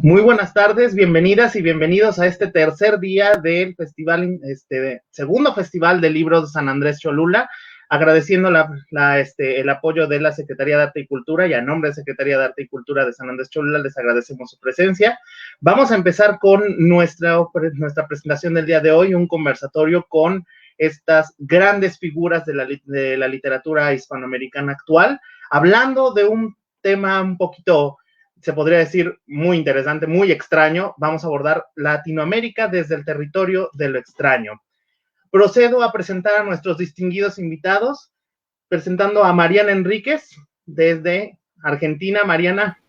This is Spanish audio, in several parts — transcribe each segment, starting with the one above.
Muy buenas tardes, bienvenidas y bienvenidos a este tercer día del festival, segundo festival de libros de San Andrés Cholula, agradeciendo el apoyo de la Secretaría de Arte y Cultura y a nombre de Secretaría de Arte y Cultura de San Andrés Cholula les agradecemos su presencia. Vamos a empezar con nuestra presentación del día de hoy, un conversatorio con estas grandes figuras de la literatura hispanoamericana actual, hablando de un tema un poquito, se podría decir, muy interesante, muy extraño. Vamos a abordar Latinoamérica desde el territorio de lo extraño. Procedo a presentar a nuestros distinguidos invitados, presentando a Mariana Enríquez desde Argentina. Mariana,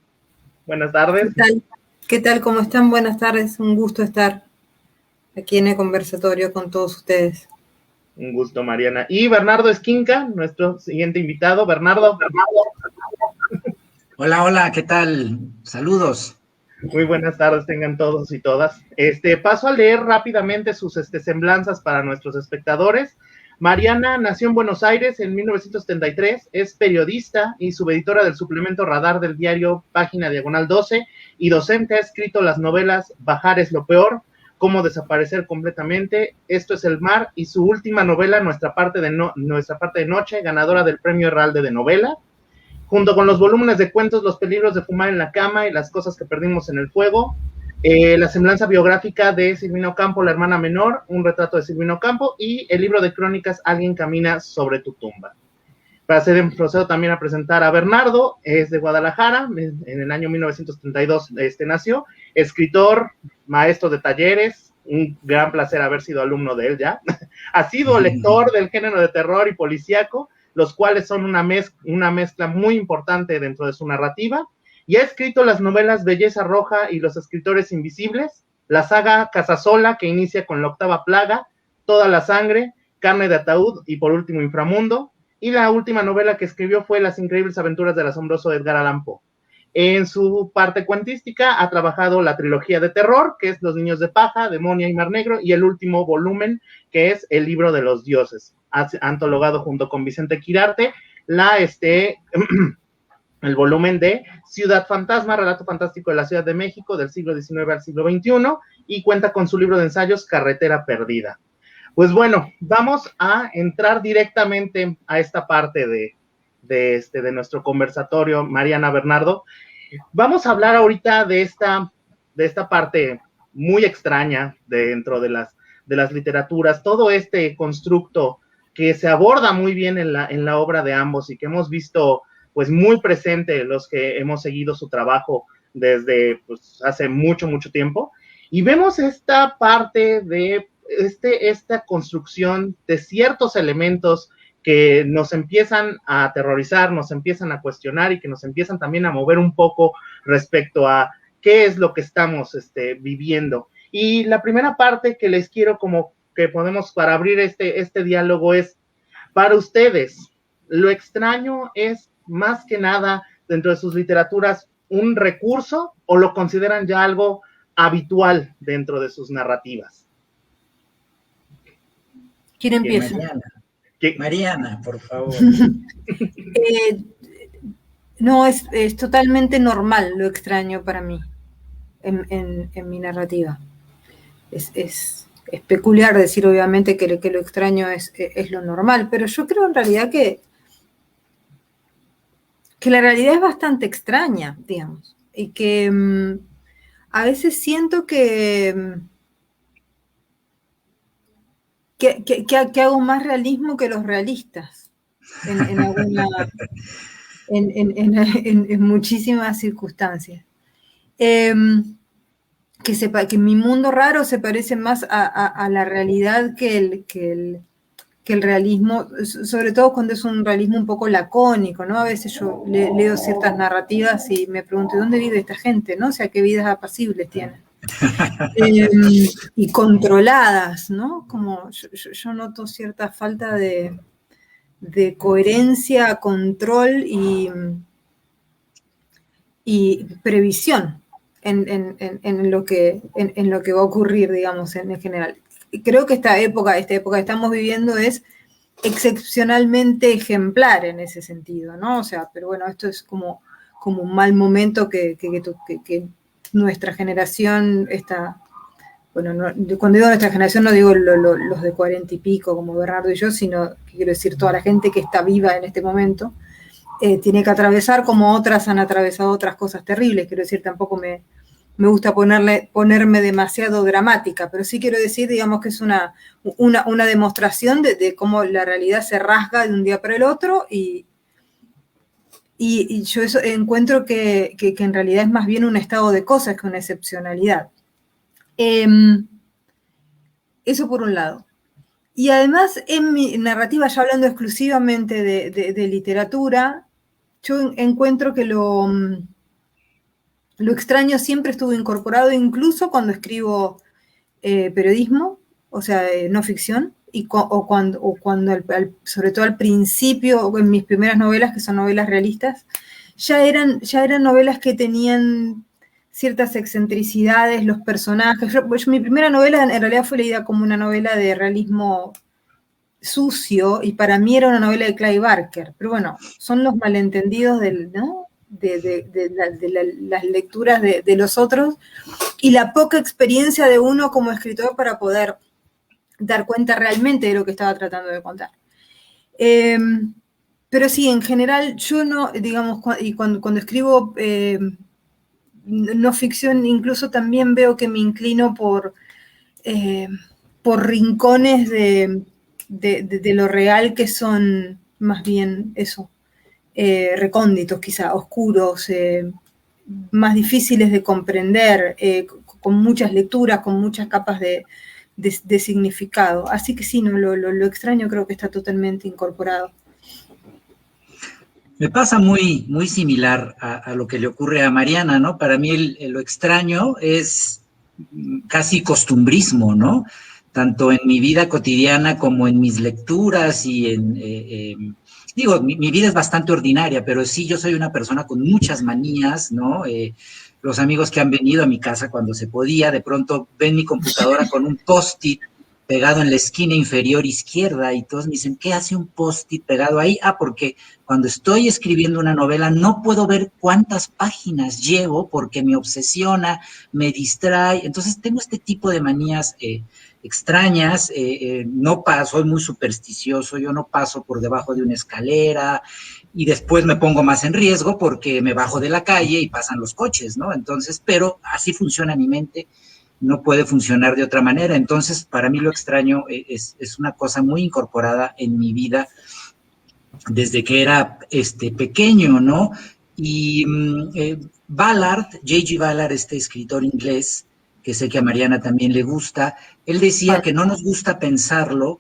buenas tardes. ¿Qué tal? ¿Qué tal? ¿Cómo están? Buenas tardes. Un gusto estar aquí en el conversatorio con todos ustedes. Un gusto, Mariana. Y Bernardo Esquinca, nuestro siguiente invitado. Bernardo. Hola, hola, ¿qué tal? Saludos. Muy buenas tardes, tengan todos y todas. Paso a leer rápidamente sus semblanzas para nuestros espectadores. Mariana nació en Buenos Aires en 1973, es periodista y subeditora del suplemento Radar del diario Página Diagonal 12 y docente. Ha escrito las novelas Bajar es lo peor, Cómo desaparecer completamente, Esto es el mar, y su última novela, Nuestra parte de noche, ganadora del Premio Herralde de Novela, junto con los volúmenes de cuentos Los peligros de fumar en la cama y Las cosas que perdimos en el fuego, la semblanza biográfica de Silvina Ocampo, la hermana menor, un retrato de Silvina Ocampo, y el libro de crónicas Alguien camina sobre tu tumba. Procedo también a presentar a Bernardo, es de Guadalajara, en el año 1932 nació, escritor, maestro de talleres, un gran placer haber sido alumno de él ya, ha sido lector del género de terror y policíaco, los cuales son una mezcla muy importante dentro de su narrativa, y ha escrito las novelas Belleza Roja y Los Escritores Invisibles, la saga Casasola, que inicia con La Octava Plaga, Toda la Sangre, Carne de Ataúd y por último Inframundo, y la última novela que escribió fue Las Increíbles Aventuras del asombroso Edgar Allan Poe. En su parte cuentística ha trabajado la trilogía de terror, que es Los Niños de Paja, Demonia y Mar Negro, y el último volumen, que es El Libro de los Dioses. Ha antologado junto con Vicente Quirarte el volumen de Ciudad Fantasma, relato fantástico de la Ciudad de México del siglo XIX al siglo XXI, y cuenta con su libro de ensayos Carretera Perdida. Pues bueno, vamos a entrar directamente a esta parte de nuestro conversatorio, Mariana, Bernardo. Vamos a hablar ahorita de esta parte muy extraña dentro de las literaturas, todo este constructo que se aborda muy bien en la obra de ambos y que hemos visto pues muy presente los que hemos seguido su trabajo desde pues, hace mucho tiempo, y vemos esta parte de esta construcción de ciertos elementos que nos empiezan a aterrorizar, nos empiezan a cuestionar y que nos empiezan también a mover un poco respecto a qué es lo que estamos viviendo. Y la primera parte que les quiero como que podemos para abrir este diálogo es, para ustedes, ¿lo extraño es más que nada dentro de sus literaturas un recurso o lo consideran ya algo habitual dentro de sus narrativas? ¿Quién empieza? Mariana, por favor. No, es totalmente normal lo extraño para mí en mi narrativa. Es peculiar decir, obviamente, que lo extraño es lo normal, pero yo creo en realidad que la realidad es bastante extraña, digamos, y que a veces siento que hago más realismo que los realistas en muchísimas circunstancias. Que mi mundo raro se parece más a la realidad que el realismo, sobre todo cuando es un realismo un poco lacónico, ¿no? A veces yo leo ciertas narrativas y me pregunto, ¿dónde vive esta gente, no? O sea, ¿qué vidas apacibles tienen? Y controladas, ¿no? Como yo noto cierta falta de coherencia, control y previsión en lo que va a ocurrir, digamos, en general. Creo que esta época que estamos viviendo es excepcionalmente ejemplar en ese sentido, ¿no? O sea, pero bueno, esto es como un mal momento que nuestra generación, bueno, cuando digo nuestra generación no digo los de 40 y pico como Bernardo y yo, sino que quiero decir toda la gente que está viva en este momento, tiene que atravesar como otras han atravesado otras cosas terribles. Quiero decir, tampoco me gusta ponerme demasiado dramática, pero sí quiero decir, digamos, que es una demostración de cómo la realidad se rasga de un día para el otro, y yo eso encuentro que en realidad es más bien un estado de cosas que una excepcionalidad. Eso por un lado. Y además, en mi narrativa, ya hablando exclusivamente de literatura, yo encuentro que lo extraño siempre estuvo incorporado, incluso cuando escribo periodismo, o sea, no ficción, o cuando sobre todo al principio, en mis primeras novelas, que son novelas realistas, ya eran novelas que tenían ciertas excentricidades, los personajes. Mi primera novela en realidad fue leída como una novela de realismo sucio, y para mí era una novela de Clive Barker, pero bueno, son los malentendidos ¿no? de las lecturas de los otros, y la poca experiencia de uno como escritor para poder dar cuenta realmente de lo que estaba tratando de contar. Pero sí, en general, yo no, digamos, y cuando escribo no ficción, incluso también veo que me inclino por rincones de lo real, que son más bien eso, recónditos, quizá oscuros, más difíciles de comprender, con muchas lecturas, con muchas capas de significado. Así que sí, no, lo extraño creo que está totalmente incorporado. Me pasa muy, muy similar a lo que le ocurre a Mariana, ¿no? Para mí lo extraño es casi costumbrismo, ¿no? Tanto en mi vida cotidiana como en mis lecturas y digo, mi vida es bastante ordinaria, pero sí, yo soy una persona con muchas manías, ¿no? Los amigos que han venido a mi casa cuando se podía, de pronto ven mi computadora con un post-it pegado en la esquina inferior izquierda, y todos me dicen, ¿qué hace un post-it pegado ahí? Porque cuando estoy escribiendo una novela no puedo ver cuántas páginas llevo porque me obsesiona, me distrae. Entonces tengo este tipo de manías extrañas. Soy muy supersticioso, yo no paso por debajo de una escalera, y después me pongo más en riesgo porque me bajo de la calle y pasan los coches, ¿no? Entonces, pero así funciona mi mente, no puede funcionar de otra manera. Entonces, para mí lo extraño es una cosa muy incorporada en mi vida desde que era pequeño, ¿no? Y Ballard, J.G. Ballard, este escritor inglés, que sé que a Mariana también le gusta, él decía que no nos gusta pensarlo,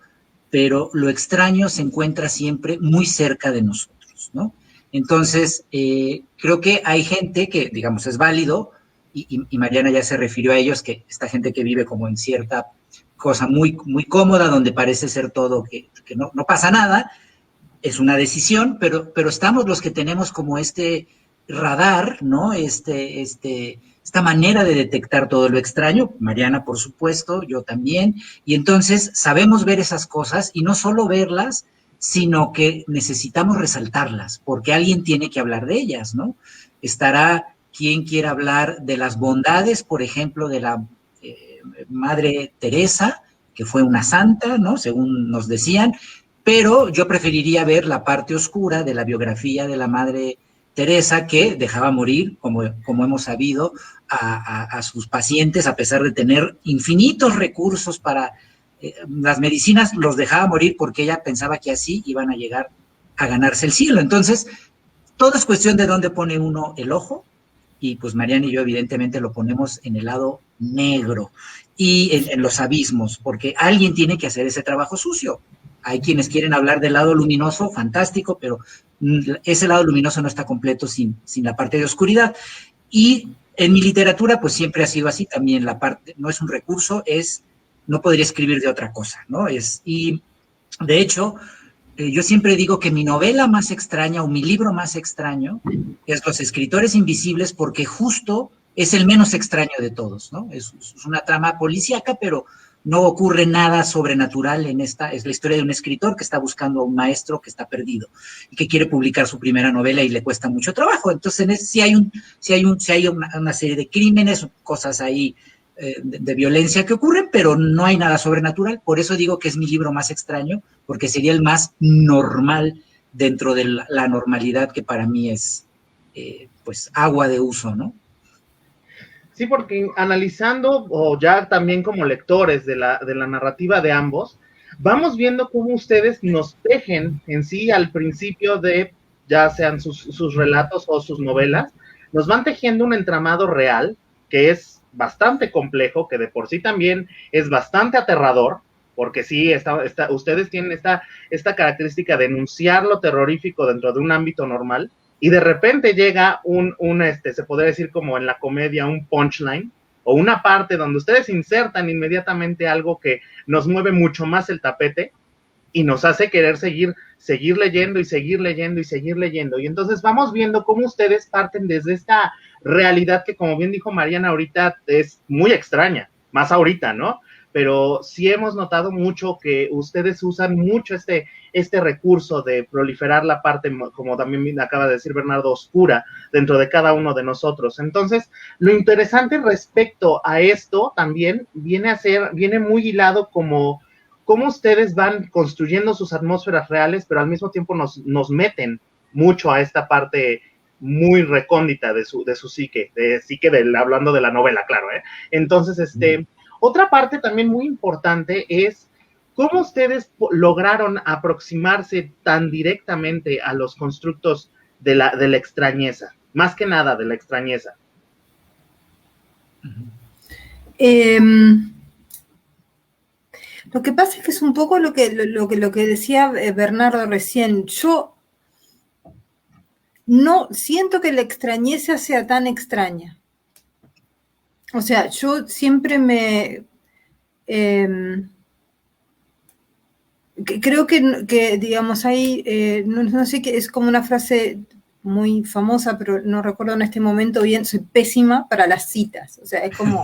pero lo extraño se encuentra siempre muy cerca de nosotros, ¿no? Entonces, creo que hay gente que, digamos, es válido, y Mariana ya se refirió a ellos, que esta gente que vive como en cierta cosa muy, muy cómoda, donde parece ser todo, que no pasa nada, es una decisión, pero estamos los que tenemos como este radar, ¿no? Esta manera de detectar todo lo extraño, Mariana, por supuesto, yo también, y entonces sabemos ver esas cosas, y no solo verlas, sino que necesitamos resaltarlas, porque alguien tiene que hablar de ellas, ¿no? Estará quien quiera hablar de las bondades, por ejemplo, de la Madre Teresa, que fue una santa, ¿no? Según nos decían, pero yo preferiría ver la parte oscura de la biografía de la Madre Teresa, que dejaba morir, como hemos sabido, a sus pacientes, a pesar de tener infinitos recursos para las medicinas, los dejaba morir porque ella pensaba que así iban a llegar a ganarse el cielo. Entonces, todo es cuestión de dónde pone uno el ojo, y pues Mariana y yo evidentemente lo ponemos en el lado negro y en los abismos, porque alguien tiene que hacer ese trabajo sucio. Hay quienes quieren hablar del lado luminoso, fantástico, pero ese lado luminoso no está completo sin la parte de oscuridad. Y en mi literatura, pues siempre ha sido así también. La parte no es un recurso, no podría escribir de otra cosa, ¿no? Y de hecho, yo siempre digo que mi novela más extraña, o mi libro más extraño, es Los Escritores Invisibles, porque justo es el menos extraño de todos, ¿no? Es una trama policíaca, pero no ocurre nada sobrenatural en esta, es la historia de un escritor que está buscando a un maestro que está perdido y que quiere publicar su primera novela y le cuesta mucho trabajo. Entonces, sí hay una serie de crímenes, cosas ahí de violencia que ocurren, pero no hay nada sobrenatural. Por eso digo que es mi libro más extraño, porque sería el más normal dentro de la normalidad que para mí es, pues, agua de uso, ¿no? Sí, porque analizando, o ya también como lectores de la narrativa de ambos, vamos viendo cómo ustedes nos tejen en sí al principio de, ya sean sus relatos o sus novelas, nos van tejiendo un entramado real que es bastante complejo, que de por sí también es bastante aterrador, porque sí, ustedes tienen esta característica de enunciar lo terrorífico dentro de un ámbito normal, y de repente llega se podría decir como en la comedia, un punchline, o una parte donde ustedes insertan inmediatamente algo que nos mueve mucho más el tapete y nos hace querer seguir leyendo y seguir leyendo y seguir leyendo. Y entonces vamos viendo cómo ustedes parten desde esta realidad que, como bien dijo Mariana ahorita, es muy extraña, más ahorita, ¿no? Pero sí hemos notado mucho que ustedes usan mucho este recurso de proliferar la parte, como también acaba de decir Bernardo, oscura dentro de cada uno de nosotros. Entonces, lo interesante respecto a esto también viene muy hilado como cómo ustedes van construyendo sus atmósferas reales, pero al mismo tiempo nos meten mucho a esta parte muy recóndita de su psique, hablando de la novela, claro, ¿eh? Entonces, otra parte también muy importante es cómo ustedes lograron aproximarse tan directamente a los constructos de la extrañeza, más que nada de la extrañeza. Lo que pasa es que es un poco lo que decía Bernardo recién. Yo no siento que la extrañeza sea tan extraña. O sea, yo siempre creo que digamos, hay, no sé, qué es como una frase muy famosa, pero no recuerdo en este momento bien, soy pésima para las citas. O sea, es como,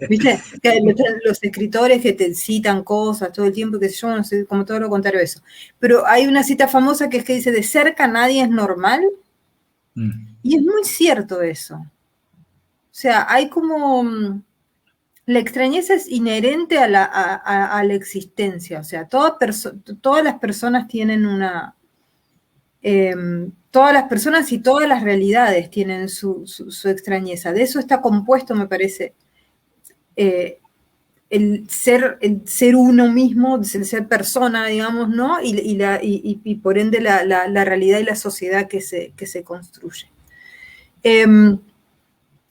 ¿viste? Que los escritores que te citan cosas todo el tiempo, que yo no sé, como todo lo contrario de eso. Pero hay una cita famosa que es que dice, de cerca nadie es normal. Y es muy cierto eso. O sea, hay como... La extrañeza es inherente a la existencia. O sea, todas las personas tienen una... todas las personas y todas las realidades tienen su extrañeza. De eso está compuesto, me parece, el ser uno mismo, el ser persona, digamos, ¿no? Y por ende la realidad y la sociedad que se construye.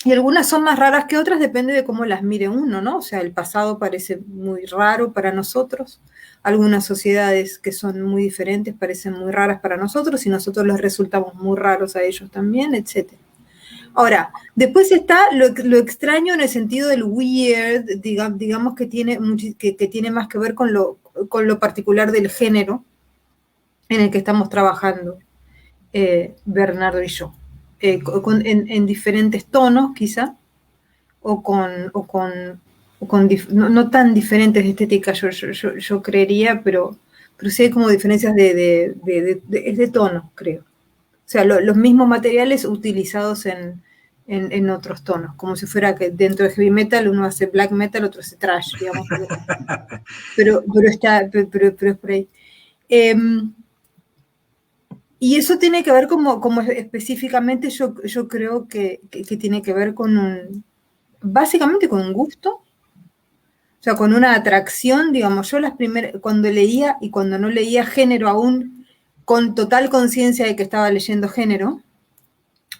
Y algunas son más raras que otras, depende de cómo las mire uno, ¿no? O sea, el pasado parece muy raro para nosotros, algunas sociedades que son muy diferentes parecen muy raras para nosotros y nosotros les resultamos muy raros a ellos también, etc. Ahora, después está lo extraño en el sentido del weird, digamos que tiene más que ver con lo particular del género en el que estamos trabajando, Bernardo y yo. En diferentes tonos, quizá, no tan diferentes de estética, yo creería, pero sí hay como diferencias de tono, creo. O sea, los mismos materiales utilizados en otros tonos, como si fuera que dentro de heavy metal uno hace black metal, otro hace thrash, digamos. Pero es por ahí. Y eso tiene que ver como específicamente yo creo que tiene que ver con básicamente con un gusto, o sea, con una atracción, digamos, yo cuando leía y cuando no leía género aún, con total conciencia de que estaba leyendo género,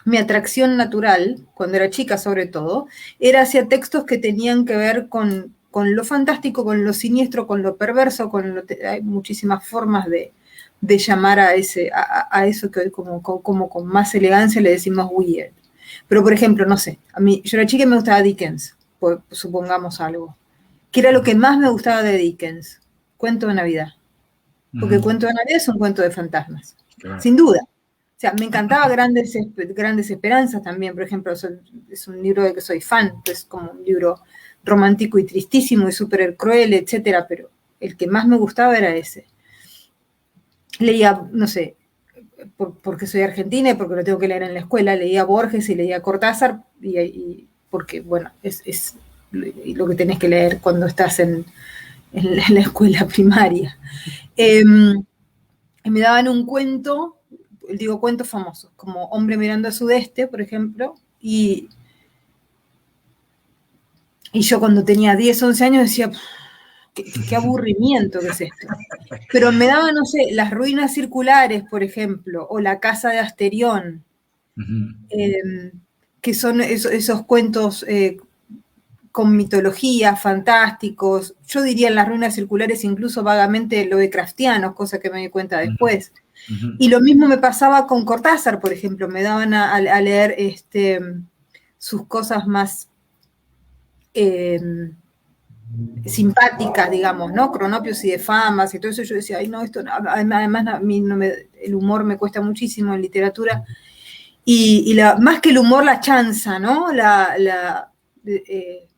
mi atracción natural, cuando era chica sobre todo, era hacia textos que tenían que ver con lo fantástico, con lo siniestro, con lo perverso, hay muchísimas formas de llamar a eso que hoy como con más elegancia le decimos weird. Pero, por ejemplo, no sé, yo era chica y me gustaba Dickens, pues, supongamos algo. ¿Qué era lo que más me gustaba de Dickens? Cuento de Navidad. Porque Cuento de Navidad es un cuento de fantasmas, sin duda. O sea, me encantaba Grandes Esperanzas también, por ejemplo, es un libro de que soy fan, es como un libro romántico y tristísimo y súper cruel, etcétera, pero el que más me gustaba era ese. Leía, no sé, porque soy argentina y porque lo tengo que leer en la escuela, leía Borges y leía Cortázar, y porque, bueno, es lo que tenés que leer cuando estás en la escuela primaria. Me daban un cuento, digo cuentos famosos, como Hombre mirando al sudeste, por ejemplo, y yo cuando tenía 10, 11 años decía, qué aburrimiento que es esto. Pero me daban, no sé, Las ruinas circulares, por ejemplo, o La casa de Asterión, que son esos cuentos con mitología, fantásticos. Yo diría en Las ruinas circulares incluso vagamente lovecraftianos, cosa que me di cuenta después. Y lo mismo me pasaba con Cortázar, por ejemplo. Me daban a leer sus cosas más simpáticas, digamos, ¿no? Cronopios y de famas y todo eso. Yo decía, ay, no, esto no. Además a mí el humor me cuesta muchísimo en literatura. Y más que el humor, la chanza, ¿no?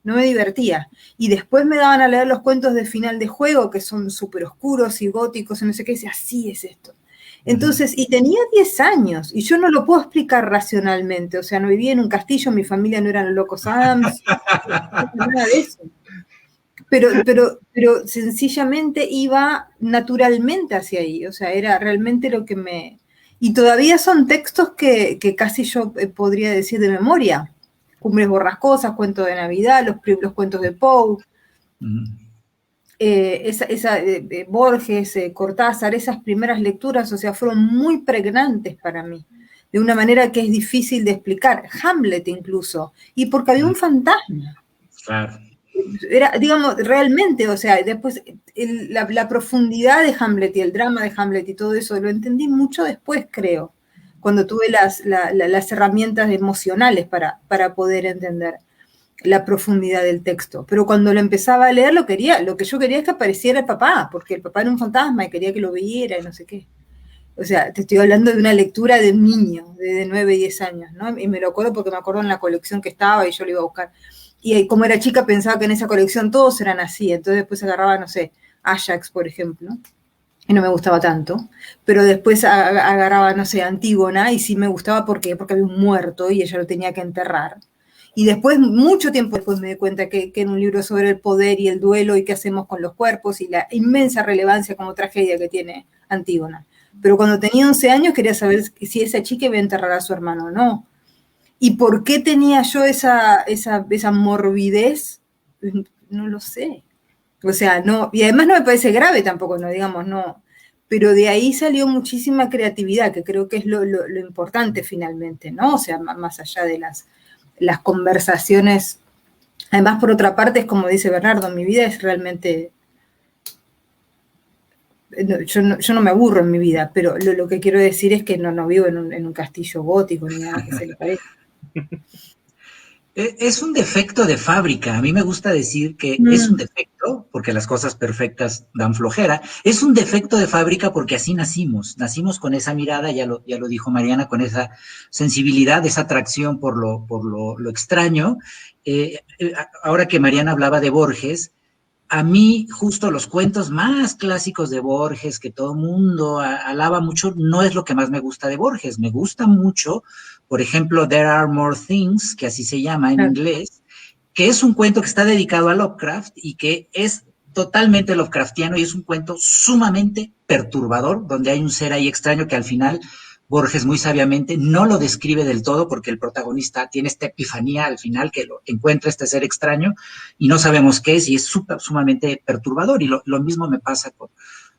No me divertía. Y después me daban a leer los cuentos de final de juego, que son súper oscuros y góticos, y no sé qué, y decía, así es esto. Entonces, y tenía 10 años, y yo no lo puedo explicar racionalmente, o sea, no vivía en un castillo, mi familia no eran los locos Adams, nada de eso. Pero sencillamente iba naturalmente hacia ahí, o sea, era realmente lo que me... Y todavía son textos que casi yo podría decir de memoria. Cumbres borrascosas, Cuento de Navidad, los cuentos de Poe, Borges, Cortázar, esas primeras lecturas, o sea, fueron muy pregnantes para mí, de una manera que es difícil de explicar. Hamlet incluso, y porque había un fantasma. Claro. Era, digamos, realmente, o sea, después la profundidad de Hamlet y el drama de Hamlet y todo eso, lo entendí mucho después, creo, cuando tuve las herramientas emocionales para poder entender la profundidad del texto. Pero cuando lo empezaba a leer, lo que yo quería es que apareciera el papá, porque el papá era un fantasma y quería que lo viera y no sé qué. O sea, te estoy hablando de una lectura de un niño, de 9, 10 años, ¿no? Y me lo acuerdo porque me acuerdo en la colección que estaba y yo lo iba a buscar. Y como era chica pensaba que en esa colección todos eran así, entonces después agarraba, no sé, Ajax, por ejemplo, y no me gustaba tanto, pero después agarraba, no sé, Antígona, y sí me gustaba porque había un muerto y ella lo tenía que enterrar. Y después, mucho tiempo después me di cuenta que era un libro sobre el poder y el duelo y qué hacemos con los cuerpos y la inmensa relevancia como tragedia que tiene Antígona. Pero cuando tenía 11 años quería saber si esa chica iba a enterrar a su hermano o no. ¿Y por qué tenía yo esa morbidez? No lo sé. O sea, no, y además no me parece grave tampoco, no digamos, no. Pero de ahí salió muchísima creatividad, que creo que es lo importante finalmente, ¿no? O sea, más allá de las conversaciones. Además, por otra parte, es como dice Bernardo, mi vida es realmente... Yo no me aburro en mi vida, pero lo que quiero decir es que no vivo en un castillo gótico ni nada que se le parezca. Es un defecto de fábrica. A mí me gusta decir que es un defecto, porque las cosas perfectas dan flojera. Es un defecto de fábrica porque así nacimos. Nacimos con esa mirada, ya lo dijo Mariana, con esa sensibilidad, esa atracción por lo extraño. Ahora que Mariana hablaba de Borges, a mí justo los cuentos más clásicos de Borges, que todo el mundo alaba mucho, no es lo que más me gusta de Borges. Me gusta mucho, por ejemplo, There Are More Things, que así se llama en inglés, que es un cuento que está dedicado a Lovecraft y que es totalmente Lovecraftiano y es un cuento sumamente perturbador, donde hay un ser ahí extraño que al final Borges muy sabiamente no lo describe del todo porque el protagonista tiene esta epifanía al final que lo encuentra este ser extraño y no sabemos qué es y es sumamente perturbador. Y lo mismo me pasa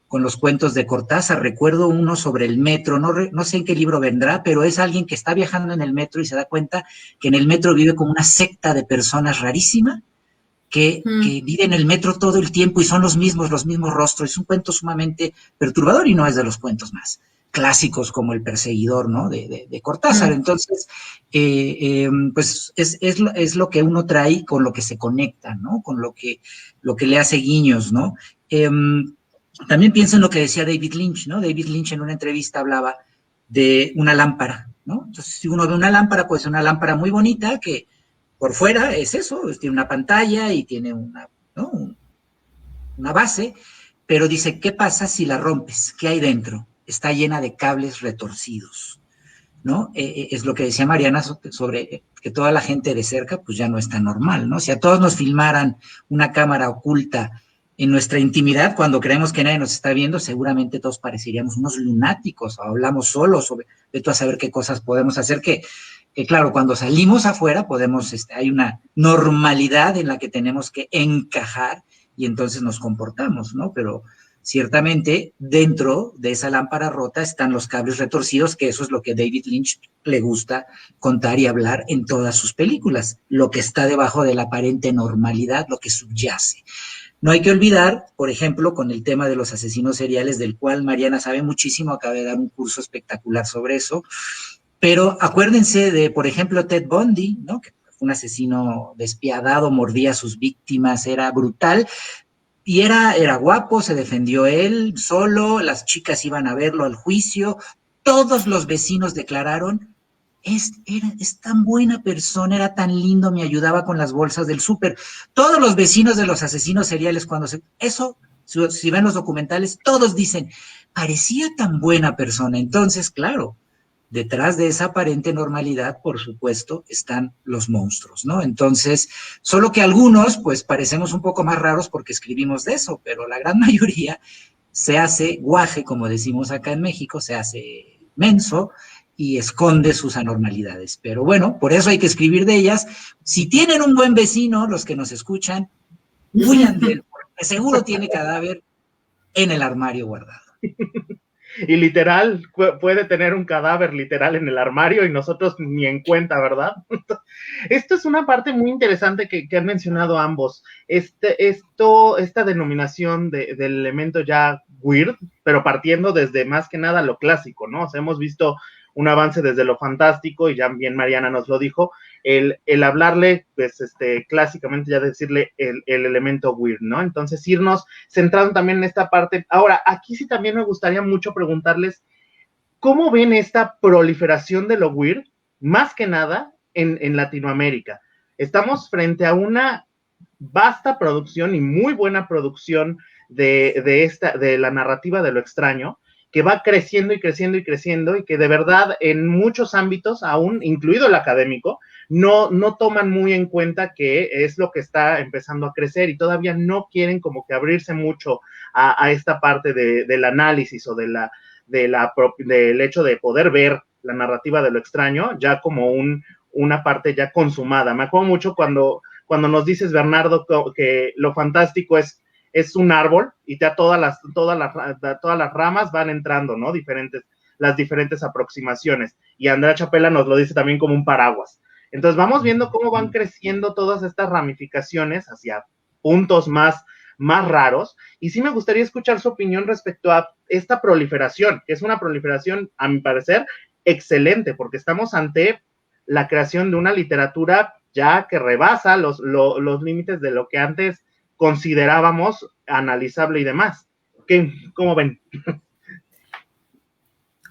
con los cuentos de Cortázar. Recuerdo uno sobre el metro, no sé en qué libro vendrá, pero es alguien que está viajando en el metro y se da cuenta que en el metro vive como una secta de personas rarísima que vive en el metro todo el tiempo y son los mismos rostros. Es un cuento sumamente perturbador y no es de los cuentos más clásicos como El perseguidor, ¿no? De Cortázar. Entonces, pues es lo que uno trae con lo que se conecta, ¿no? Con lo que le hace guiños, ¿no? También pienso en lo que decía David Lynch, ¿no? David Lynch en una entrevista hablaba de una lámpara, ¿no? Entonces, si uno ve una lámpara, puede ser una lámpara muy bonita que por fuera es eso, tiene una pantalla y tiene una, ¿no? Una base, pero dice, ¿qué pasa si la rompes? ¿Qué hay dentro? Está llena de cables retorcidos, ¿no? Es lo que decía Mariana sobre que toda la gente de cerca, pues ya no está normal, ¿no? Si a todos nos filmaran una cámara oculta en nuestra intimidad, cuando creemos que nadie nos está viendo, seguramente todos pareceríamos unos lunáticos, o hablamos solos, o de tú a saber qué cosas podemos hacer, que claro, cuando salimos afuera podemos, hay una normalidad en la que tenemos que encajar y entonces nos comportamos, ¿no? Pero ciertamente dentro de esa lámpara rota están los cables retorcidos, que eso es lo que David Lynch le gusta contar y hablar en todas sus películas, lo que está debajo de la aparente normalidad, lo que subyace. No hay que olvidar, por ejemplo, con el tema de los asesinos seriales, del cual Mariana sabe muchísimo, acaba de dar un curso espectacular sobre eso, pero acuérdense de, por ejemplo, Ted Bundy, ¿no? Que fue un asesino despiadado, mordía a sus víctimas, era brutal, y era guapo, se defendió él solo, las chicas iban a verlo al juicio, todos los vecinos declararon, es tan buena persona, era tan lindo, me ayudaba con las bolsas del súper. Todos los vecinos de los asesinos seriales, si ven los documentales, todos dicen, parecía tan buena persona. Entonces, claro, detrás de esa aparente normalidad, por supuesto, están los monstruos, ¿no? Entonces, solo que algunos, pues, parecemos un poco más raros porque escribimos de eso, pero la gran mayoría se hace guaje, como decimos acá en México, se hace menso y esconde sus anormalidades. Pero bueno, por eso hay que escribir de ellas. Si tienen un buen vecino, los que nos escuchan, huyan de él, porque seguro tiene cadáver en el armario guardado. Y literal, puede tener un cadáver literal en el armario y nosotros ni en cuenta, ¿verdad? Esto es una parte muy interesante que han mencionado ambos. Esta denominación del elemento ya weird, pero partiendo desde más que nada lo clásico, ¿no? O sea, hemos visto un avance desde lo fantástico, y ya bien Mariana nos lo dijo, el hablarle, pues, clásicamente ya decirle el elemento weird, ¿no? Entonces, irnos centrando también en esta parte. Ahora, aquí sí también me gustaría mucho preguntarles, ¿cómo ven esta proliferación de lo weird, más que nada, en Latinoamérica? Estamos frente a una vasta producción y muy buena producción de la narrativa de lo extraño, que va creciendo y creciendo y creciendo, y que de verdad en muchos ámbitos, aún incluido el académico, no toman muy en cuenta que es lo que está empezando a crecer, y todavía no quieren como que abrirse mucho a esta parte del análisis o del hecho de poder ver la narrativa de lo extraño ya como una parte ya consumada. Me acuerdo mucho cuando nos dices, Bernardo, que lo fantástico es un árbol y ya todas las ramas van entrando, ¿no? Las diferentes aproximaciones. Y Andrea Chapela nos lo dice también como un paraguas. Entonces vamos viendo cómo van creciendo todas estas ramificaciones hacia puntos más raros. Y sí me gustaría escuchar su opinión respecto a esta proliferación, que es una proliferación, a mi parecer, excelente, porque estamos ante la creación de una literatura ya que rebasa los límites de lo que antes considerábamos analizable y demás. ¿Cómo ven?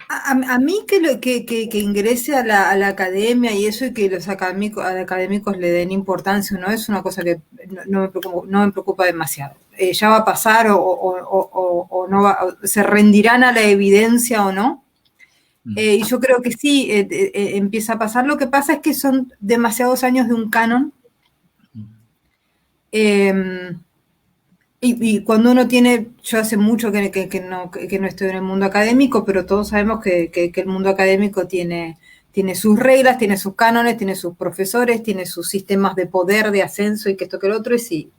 A mí que ingrese a la academia y eso, y que los académicos le den importancia, ¿no? Es una cosa que no me preocupa demasiado. Ya va a pasar o no se rendirán a la evidencia o no. Y yo creo que sí, empieza a pasar. Lo que pasa es que son demasiados años de un canon. Y cuando uno tiene, yo hace mucho que no estoy en el mundo académico, pero todos sabemos que el mundo académico tiene sus reglas, tiene sus cánones, tiene sus profesores, tiene sus sistemas de poder, de ascenso y que esto que lo otro, y si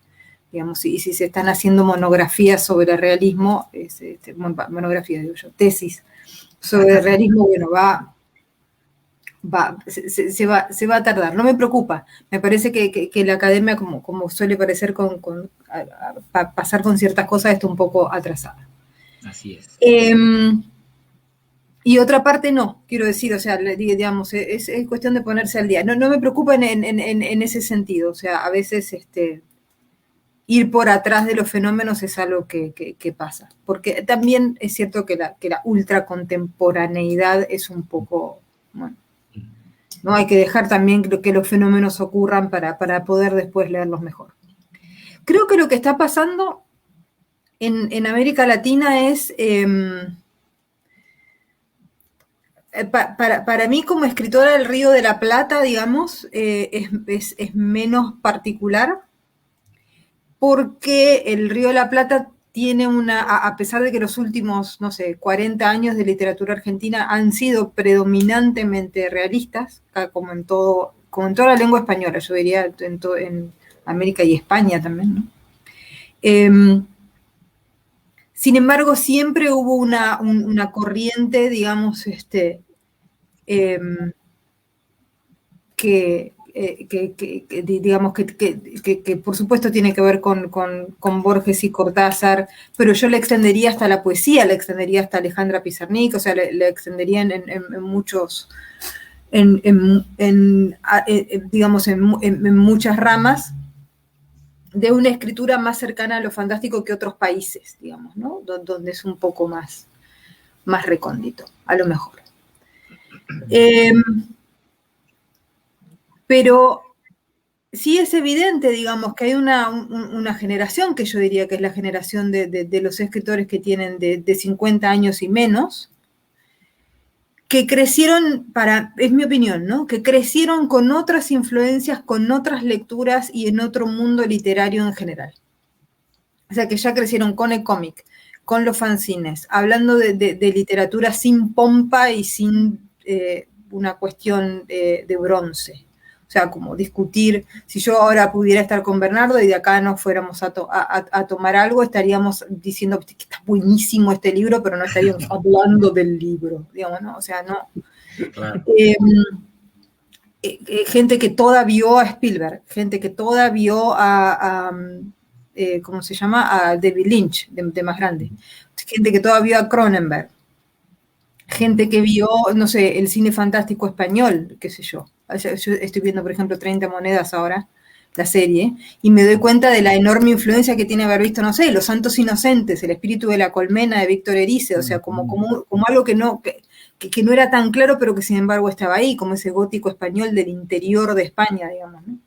se están haciendo monografías sobre realismo, monografías, digo yo, tesis sobre el realismo, bueno, se va a tardar. No me preocupa. Me parece que la academia, como suele parecer pasar con ciertas cosas, está un poco atrasada. Así es. Y otra parte no, quiero decir, o sea, digamos, es cuestión de ponerse al día. No me preocupa en ese sentido. O sea, a veces ir por atrás de los fenómenos es algo que pasa. Porque también es cierto que la ultracontemporaneidad es un poco, bueno, ¿no? Hay que dejar también que los fenómenos ocurran para poder después leerlos mejor. Creo que lo que está pasando en América Latina es, para mí como escritora del Río de la Plata, digamos, es menos particular, porque el Río de la Plata tiene a pesar de que los últimos, no sé, 40 años de literatura argentina han sido predominantemente realistas, como en toda la lengua española, yo diría en América y España también, ¿no? Sin embargo, siempre hubo una corriente, digamos, digamos que por supuesto tiene que ver con Borges y Cortázar, pero yo le extendería hasta la poesía, le extendería hasta Alejandra Pizarnik, o sea, le extendería en muchos, digamos, en muchas ramas de una escritura más cercana a lo fantástico que otros países, digamos, ¿no? Donde es un poco más recóndito, a lo mejor. Pero sí es evidente, digamos, que hay una generación que yo diría que es la generación de los escritores que tienen de 50 años y menos, que crecieron, es mi opinión, ¿no? Que crecieron con otras influencias, con otras lecturas y en otro mundo literario en general. O sea, que ya crecieron con el cómic, con los fanzines, hablando de literatura sin pompa y sin una cuestión de bronce. O sea, como discutir, si yo ahora pudiera estar con Bernardo y de acá nos fuéramos a tomar algo, estaríamos diciendo que está buenísimo este libro, pero no estaríamos hablando del libro, digamos, ¿no? O sea, no. Claro. Gente que toda vio a Spielberg, gente que toda vio ¿cómo se llama? A David Lynch, de más grande. Gente que toda vio a Cronenberg. Gente que vio, no sé, el cine fantástico español, qué sé yo. Yo estoy viendo, por ejemplo, 30 monedas ahora, la serie, y me doy cuenta de la enorme influencia que tiene haber visto, no sé, Los Santos Inocentes, El espíritu de la colmena de Víctor Erice, o sea, como algo que no era tan claro, pero que sin embargo estaba ahí, como ese gótico español del interior de España, digamos, ¿no?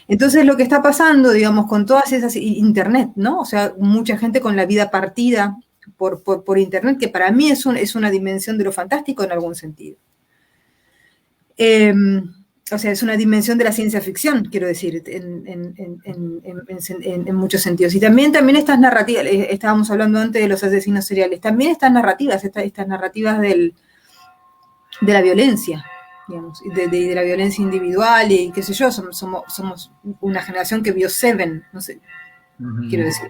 Entonces lo que está pasando, digamos, con todas esas, internet, ¿no? O sea, mucha gente con la vida partida por internet, que para mí es una dimensión de lo fantástico en algún sentido. O sea, es una dimensión de la ciencia ficción, quiero decir, en muchos sentidos. Y también estas narrativas, estábamos hablando antes de los asesinos seriales, también estas narrativas de la violencia, digamos, de la violencia individual y qué sé yo, somos una generación que vio Seven, no sé, quiero decir.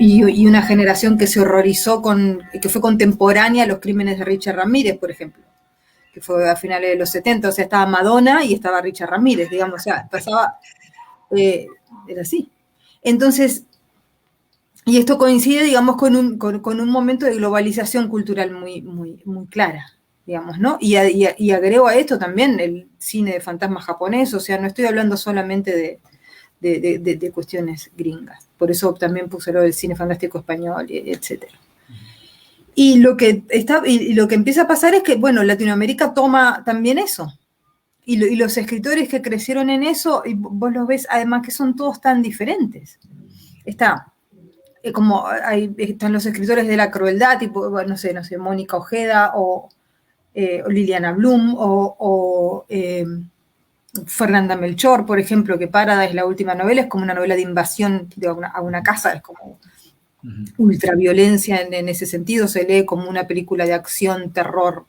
Y una generación que se horrorizó que fue contemporánea a los crímenes de Richard Ramírez, por ejemplo, que fue a finales de los 70, o sea, estaba Madonna y estaba Richard Ramírez, digamos, o sea, pasaba, era así. Entonces, y esto coincide, digamos, con un momento de globalización cultural muy, muy, muy clara, digamos, ¿no? Y agrego a esto también el cine de fantasma japonés, o sea, no estoy hablando solamente de cuestiones gringas. Por eso también puse lo del cine fantástico español, etc. Y lo que empieza a pasar es que, bueno, Latinoamérica toma también eso. Y los escritores que crecieron en eso, y vos los ves, además que son todos tan diferentes. Están los escritores de la crueldad, tipo, no sé, Mónica Ojeda, o Liliana Blum, o Fernanda Melchor, por ejemplo, que Paradise, la última novela, es como una novela de invasión a una casa, es como ultraviolencia en ese sentido, se lee como una película de acción, terror,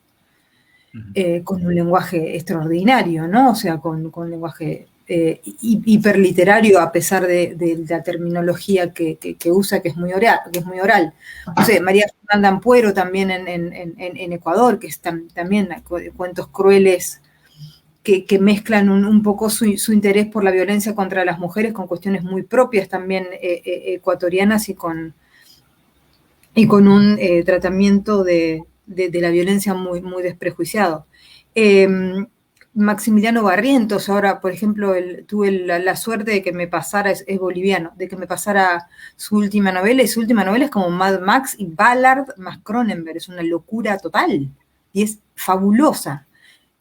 con un lenguaje extraordinario, ¿no? O sea, con un lenguaje hiperliterario, a pesar de la terminología que usa, que es muy oral. No sé, María Fernanda Ampuero también en Ecuador, que están también cuentos crueles que mezclan un poco su interés por la violencia contra las mujeres con cuestiones muy propias también ecuatorianas y con un tratamiento de la violencia muy, muy desprejuiciado. Maximiliano Barrientos, ahora, por ejemplo, tuve la suerte de que me pasara, es boliviano, de que me pasara su última novela, y su última novela es como Mad Max y Ballard más Cronenberg, es una locura total, y es fabulosa.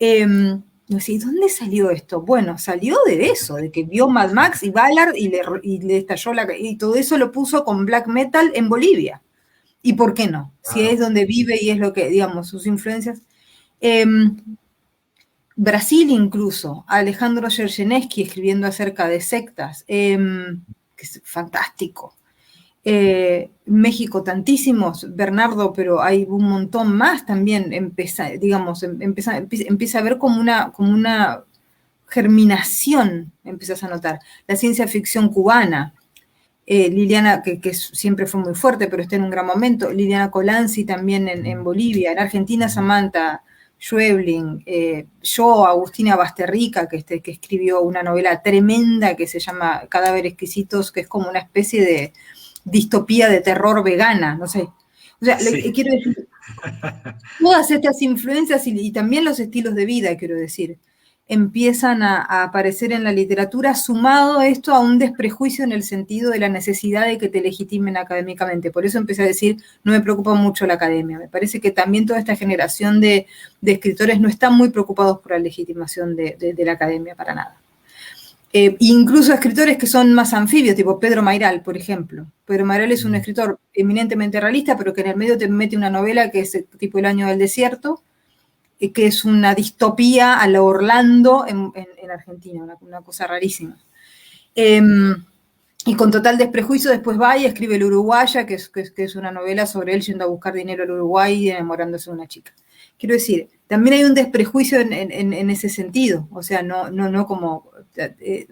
No sé, ¿dónde salió esto? Bueno, salió de eso, de que vio Mad Max y Ballard y le estalló y todo eso lo puso con black metal en Bolivia. ¿Y por qué no? Si es donde vive y es lo que, digamos, sus influencias. Brasil incluso, Alejandro Yergeneski escribiendo acerca de sectas, que es fantástico. México tantísimos, Bernardo, pero hay un montón más también, empieza a ver como una germinación, empiezas a notar. La ciencia ficción cubana, Liliana, que siempre fue muy fuerte, pero está en un gran momento, Liliana Colanzi también en Bolivia, en Argentina Samantha Schweblin, yo, Agustina Basterrica, que escribió una novela tremenda que se llama Cadáveres Exquisitos, que es como una especie de distopía de terror vegana, no sé. O sea, sí. Quiero decir, todas estas influencias y también los estilos de vida, quiero decir, empiezan a aparecer en la literatura, sumado esto a un desprejuicio en el sentido de la necesidad de que te legitimen académicamente. Por eso empecé a decir, no me preocupa mucho la academia. Me parece que también toda esta generación de escritores no están muy preocupados por la legitimación de la academia, para nada. Incluso escritores que son más anfibios, tipo Pedro Mayral, por ejemplo. Pedro Mayral es un escritor eminentemente realista, pero que en el medio te mete una novela que es tipo El año del desierto, que es una distopía a la Orlando en Argentina, una cosa rarísima. Y con total desprejuicio después va y escribe El Uruguaya, que es una novela sobre él yendo a buscar dinero al Uruguay y enamorándose de una chica. Quiero decir, también hay un desprejuicio en ese sentido, o sea, no como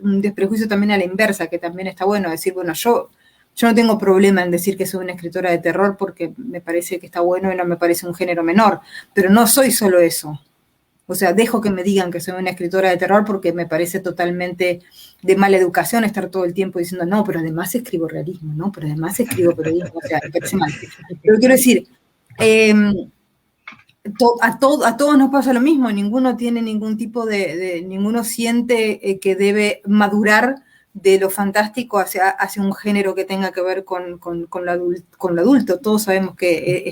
un desprejuicio también a la inversa, que también está bueno decir, bueno, yo no tengo problema en decir que soy una escritora de terror porque me parece que está bueno y no me parece un género menor, pero no soy solo eso. O sea, dejo que me digan que soy una escritora de terror porque me parece totalmente de mala educación estar todo el tiempo diciendo, no, pero además escribo realismo, no, pero además escribo periodismo, o sea, me parece mal. Pero quiero decir, a todos nos pasa lo mismo, ninguno tiene ningún tipo ninguno siente que debe madurar de lo fantástico hacia un género que tenga que ver con lo adulto. Todos sabemos que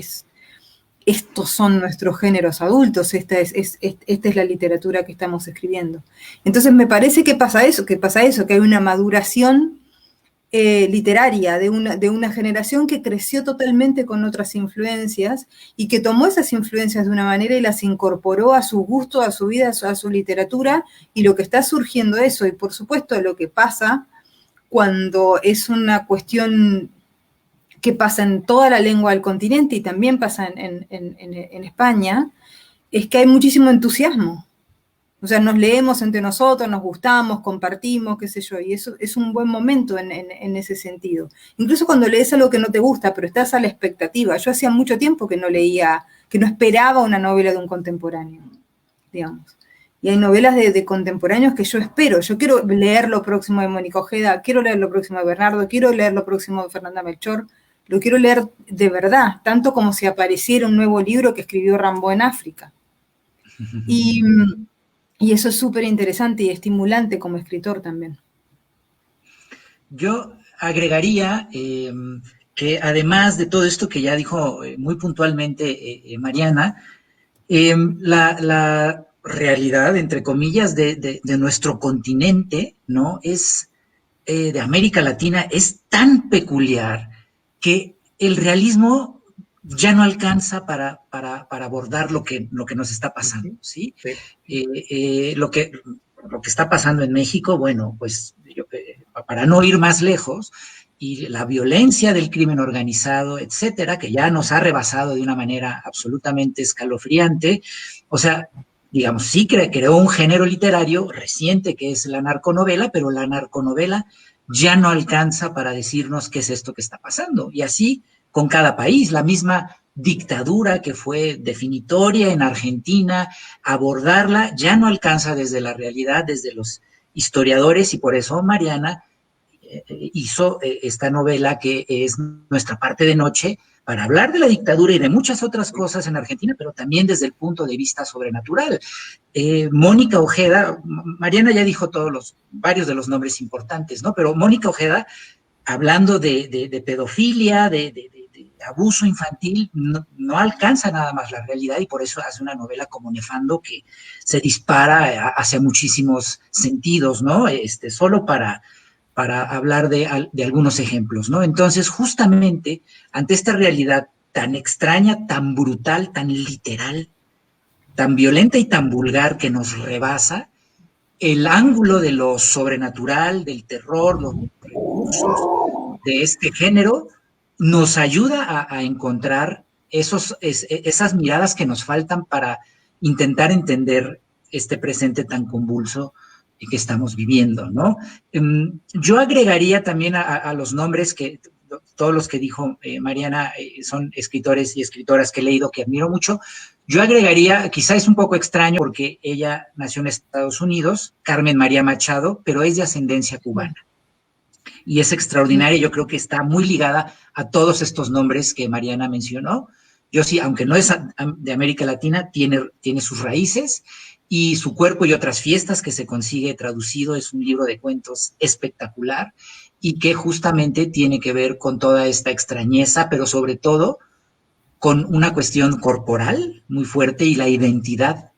estos son nuestros géneros adultos, esta es la literatura que estamos escribiendo. Entonces me parece que pasa eso, que hay una maduración literaria de una generación que creció totalmente con otras influencias y que tomó esas influencias de una manera y las incorporó a su gusto, a su vida, a su literatura, y lo que está surgiendo eso, y por supuesto lo que pasa cuando es una cuestión que pasa en toda la lengua del continente y también pasa en España, es que hay muchísimo entusiasmo. O sea, nos leemos entre nosotros, nos gustamos, compartimos, qué sé yo, y eso es un buen momento en ese sentido. Incluso cuando lees algo que no te gusta, pero estás a la expectativa. Yo hacía mucho tiempo que no leía, que no esperaba una novela de un contemporáneo, digamos. Y hay novelas de contemporáneos que yo espero. Yo quiero leer lo próximo de Mónica Ojeda, quiero leer lo próximo de Bernardo, quiero leer lo próximo de Fernanda Melchor. Lo quiero leer de verdad, tanto como si apareciera un nuevo libro que escribió Rimbaud en África. Y eso es súper interesante y estimulante como escritor también. Yo agregaría que además de todo esto que ya dijo muy puntualmente Mariana, la realidad, entre comillas, de nuestro continente, ¿no? De América Latina, es tan peculiar que el realismo ya no alcanza para abordar lo que nos está pasando, ¿sí? Sí. Lo que está pasando en México, bueno, pues para no ir más lejos, y la violencia del crimen organizado, etcétera, que ya nos ha rebasado de una manera absolutamente escalofriante, o sea, digamos, sí creó un género literario reciente que es la narconovela, pero la narconovela ya no alcanza para decirnos qué es esto que está pasando, y así con cada país. La misma dictadura que fue definitoria en Argentina, abordarla ya no alcanza desde la realidad, desde los historiadores, y por eso Mariana hizo esta novela que es Nuestra parte de noche, para hablar de la dictadura y de muchas otras cosas en Argentina, pero también desde el punto de vista sobrenatural. Mónica Ojeda, Mariana ya dijo varios de los nombres importantes, ¿no? Pero Mónica Ojeda, hablando de pedofilia, de abuso infantil, no alcanza nada más la realidad, y por eso hace una novela como Nefando que se dispara hacia muchísimos sentidos, ¿no? Solo para hablar de algunos ejemplos, ¿no? Entonces, justamente, ante esta realidad tan extraña, tan brutal, tan literal, tan violenta y tan vulgar que nos rebasa, el ángulo de lo sobrenatural, del terror, los recursos de este género, nos ayuda a encontrar esas miradas que nos faltan para intentar entender este presente tan convulso que estamos viviendo, ¿no? Yo agregaría también a los nombres que todos los que dijo Mariana son escritores y escritoras que he leído, que admiro mucho. Yo agregaría, quizá es un poco extraño porque ella nació en Estados Unidos, Carmen María Machado, pero es de ascendencia cubana. Y es extraordinaria, yo creo que está muy ligada a todos estos nombres que Mariana mencionó. Yo sí, aunque no es de América Latina, tiene sus raíces, y Su cuerpo y otras fiestas, que se consigue traducido, es un libro de cuentos espectacular y que justamente tiene que ver con toda esta extrañeza, pero sobre todo con una cuestión corporal muy fuerte y la identidad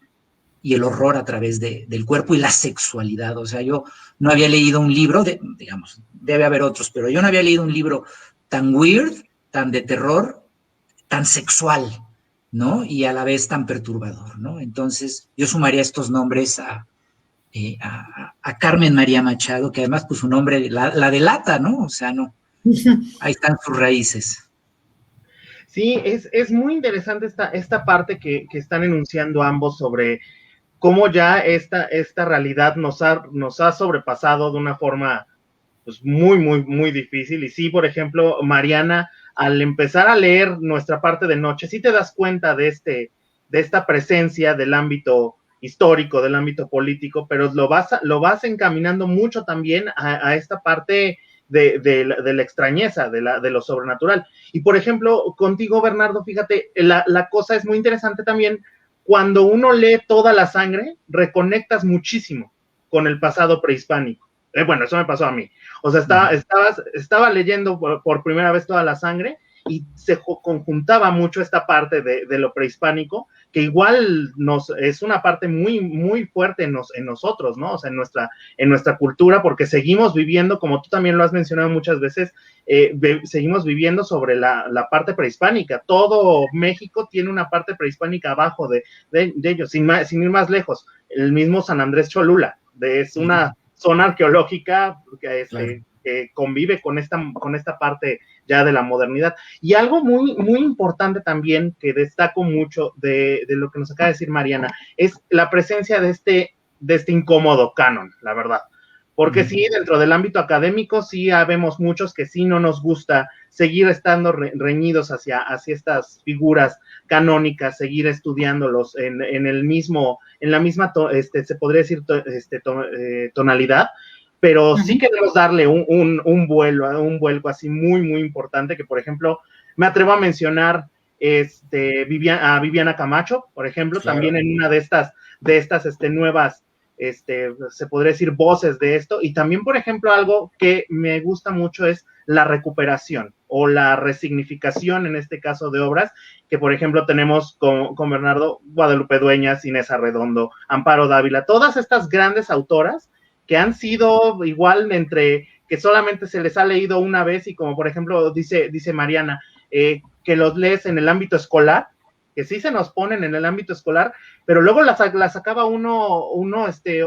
y el horror a través del cuerpo y la sexualidad. O sea, yo no había leído un libro, digamos, debe haber otros, pero yo no había leído un libro tan weird, tan de terror, tan sexual, ¿no? Y a la vez tan perturbador, ¿no? Entonces, yo sumaría estos nombres a Carmen María Machado, que además, pues su nombre la delata, ¿no? O sea, no, ahí están sus raíces. Sí, es muy interesante esta parte que están enunciando ambos sobre cómo ya esta realidad nos ha sobrepasado de una forma pues muy, muy, muy difícil. Y sí, por ejemplo, Mariana, al empezar a leer nuestra parte de noche, sí te das cuenta de esta presencia del ámbito histórico, del ámbito político, pero lo vas encaminando mucho también a esta parte de la extrañeza, de lo sobrenatural. Y por ejemplo, contigo, Bernardo, fíjate, la cosa es muy interesante también. Cuando uno lee Toda la sangre, reconectas muchísimo con el pasado prehispánico. Bueno, eso me pasó a mí. O sea, estaba leyendo por primera vez Toda la sangre y se conjuntaba mucho esta parte de lo prehispánico, que igual es una parte muy, muy fuerte en nosotros, ¿no? O sea, en nuestra cultura, porque seguimos viviendo, como tú también lo has mencionado muchas veces, seguimos viviendo sobre la parte prehispánica. Todo México tiene una parte prehispánica abajo de ellos, sin ir más lejos. El mismo San Andrés Cholula, es una zona arqueológica que convive con esta parte ya de la modernidad. Y algo muy, muy importante también que destaco mucho de lo que nos acaba de decir Mariana es la presencia de este incómodo canon, la verdad. Porque sí, dentro del ámbito académico sí habemos muchos que sí no nos gusta seguir estando reñidos hacia estas figuras canónicas, seguir estudiándolos en la misma, se podría decir, tonalidad, pero sí queremos darle un vuelco así muy, muy importante, que por ejemplo, me atrevo a mencionar a Viviana Camacho, por ejemplo, claro, también en una de estas nuevas, se podría decir, voces de esto. Y también, por ejemplo, algo que me gusta mucho es la recuperación o la resignificación, en este caso, de obras, que por ejemplo tenemos con Bernardo, Guadalupe Dueñas, Inés Arredondo, Amparo Dávila, todas estas grandes autoras que han sido igual entre que solamente se les ha leído una vez, y como por ejemplo dice Mariana, que los lees en el ámbito escolar, que sí se nos ponen en el ámbito escolar, pero luego las acaba uno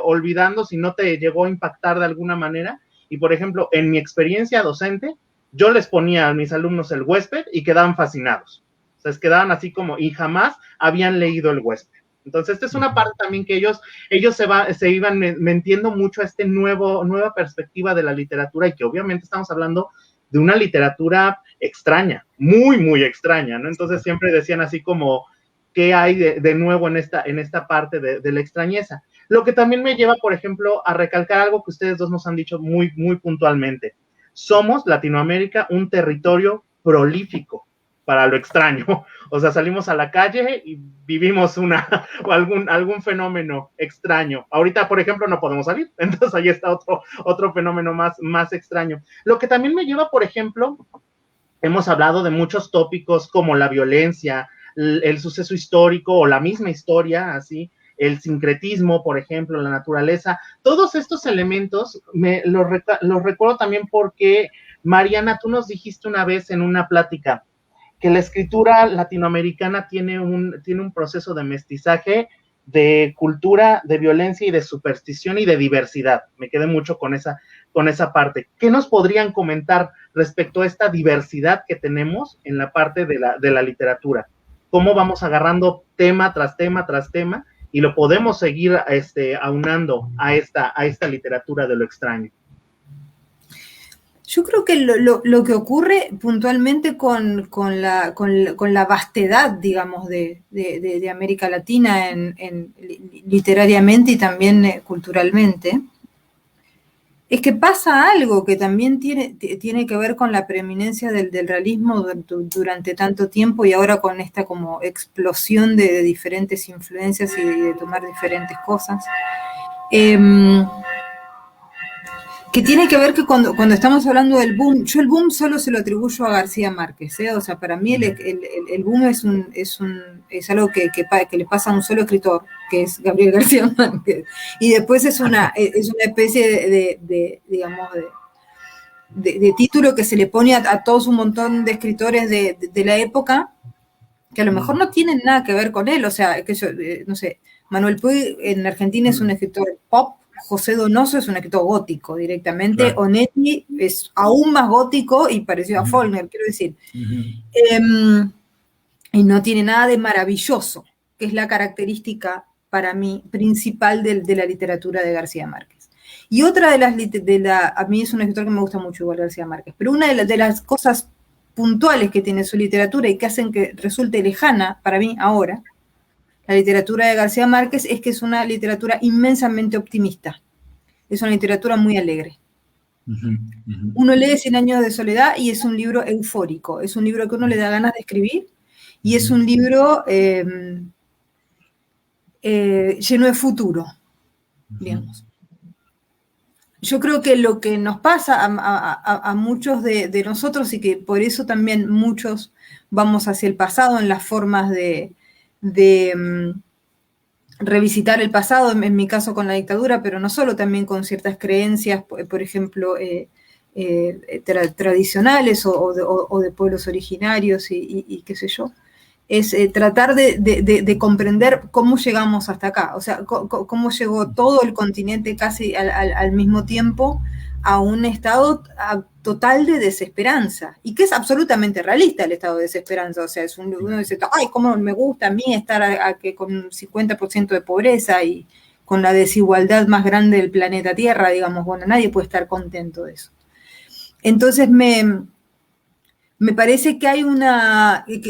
olvidando si no te llegó a impactar de alguna manera. Y por ejemplo, en mi experiencia docente, yo les ponía a mis alumnos El huésped y quedaban fascinados. O sea, quedaban así como, y jamás habían leído El huésped. Entonces, esta es una parte también que ellos se iban metiendo mucho a nueva perspectiva de la literatura, y que obviamente estamos hablando de una literatura extraña, muy, muy extraña, ¿no? Entonces siempre decían así como, ¿qué hay de nuevo en esta parte de la extrañeza? Lo que también me lleva, por ejemplo, a recalcar algo que ustedes dos nos han dicho muy, muy puntualmente. Somos, Latinoamérica, un territorio prolífico para lo extraño. O sea, salimos a la calle y vivimos o algún fenómeno extraño. Ahorita, por ejemplo, no podemos salir, entonces ahí está otro fenómeno más extraño. Lo que también me lleva, por ejemplo, hemos hablado de muchos tópicos como la violencia, el suceso histórico o la misma historia, así, el sincretismo, por ejemplo, la naturaleza. Todos estos elementos los recuerdo también porque, Mariana, tú nos dijiste una vez en una plática que la escritura latinoamericana tiene un proceso de mestizaje, de cultura, de violencia y de superstición y de diversidad. Me quedé mucho con esa parte. ¿Qué nos podrían comentar respecto a esta diversidad que tenemos en la parte de la literatura? ¿Cómo vamos agarrando tema tras tema tras tema y lo podemos seguir aunando a esta literatura de lo extraño? Yo creo que lo que ocurre puntualmente con la vastedad, digamos, de América Latina literariamente y también culturalmente, es que pasa algo que también tiene que ver con la preeminencia del realismo durante tanto tiempo y ahora con esta como explosión de diferentes influencias y de tomar diferentes cosas. Que tiene que ver que cuando estamos hablando del boom, yo el boom solo se lo atribuyo a García Márquez, ¿eh? O sea, para mí el boom es algo que le pasa a un solo escritor, que es Gabriel García Márquez, y después es una especie de título que se le pone a todos un montón de escritores de la época, que a lo mejor no tienen nada que ver con él, o sea, no sé, Manuel Puig en Argentina es un escritor pop, José Donoso es un escritor gótico directamente, claro. Onetti es aún más gótico y parecido a Faulkner, quiero decir. Y no tiene nada de maravilloso, que es la característica para mí principal de la literatura de García Márquez. Y otra a mí es un escritor que me gusta mucho igual García Márquez, pero una de las cosas puntuales que tiene su literatura y que hacen que resulte lejana para mí ahora, la literatura de García Márquez, es que es una literatura inmensamente optimista. Es una literatura muy alegre. Uno lee 100 años de soledad y es un libro eufórico. Es un libro que uno le da ganas de escribir y es un libro lleno de futuro, digamos. Yo creo que lo que nos pasa a muchos de nosotros y que por eso también muchos vamos hacia el pasado en las formas de revisitar el pasado, en mi caso con la dictadura, pero no solo, también con ciertas creencias, por ejemplo, tradicionales o de pueblos originarios y qué sé yo, es tratar de comprender cómo llegamos hasta acá, o sea, cómo llegó todo el continente casi al mismo tiempo a un estado total de desesperanza, y que es absolutamente realista el estado de desesperanza, o sea, uno dice, ay, cómo me gusta a mí estar con un 50% de pobreza y con la desigualdad más grande del planeta Tierra, digamos, bueno, nadie puede estar contento de eso. Entonces me parece que hay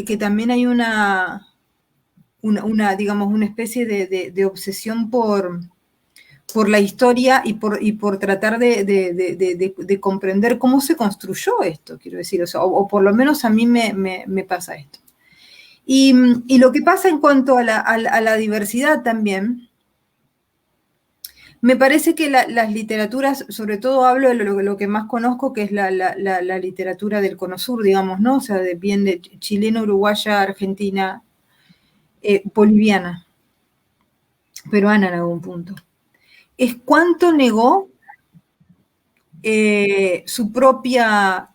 que también hay una digamos, una especie de obsesión por la historia y por tratar de comprender cómo se construyó esto, quiero decir, o por lo menos a mí me pasa esto. Y lo que pasa en cuanto a la diversidad también, me parece que las literaturas, sobre todo hablo de lo que más conozco, que es la literatura del Cono Sur, digamos, ¿no? O sea, bien de chilena, uruguaya, argentina, boliviana, peruana en algún punto. Es cuánto negó su propia,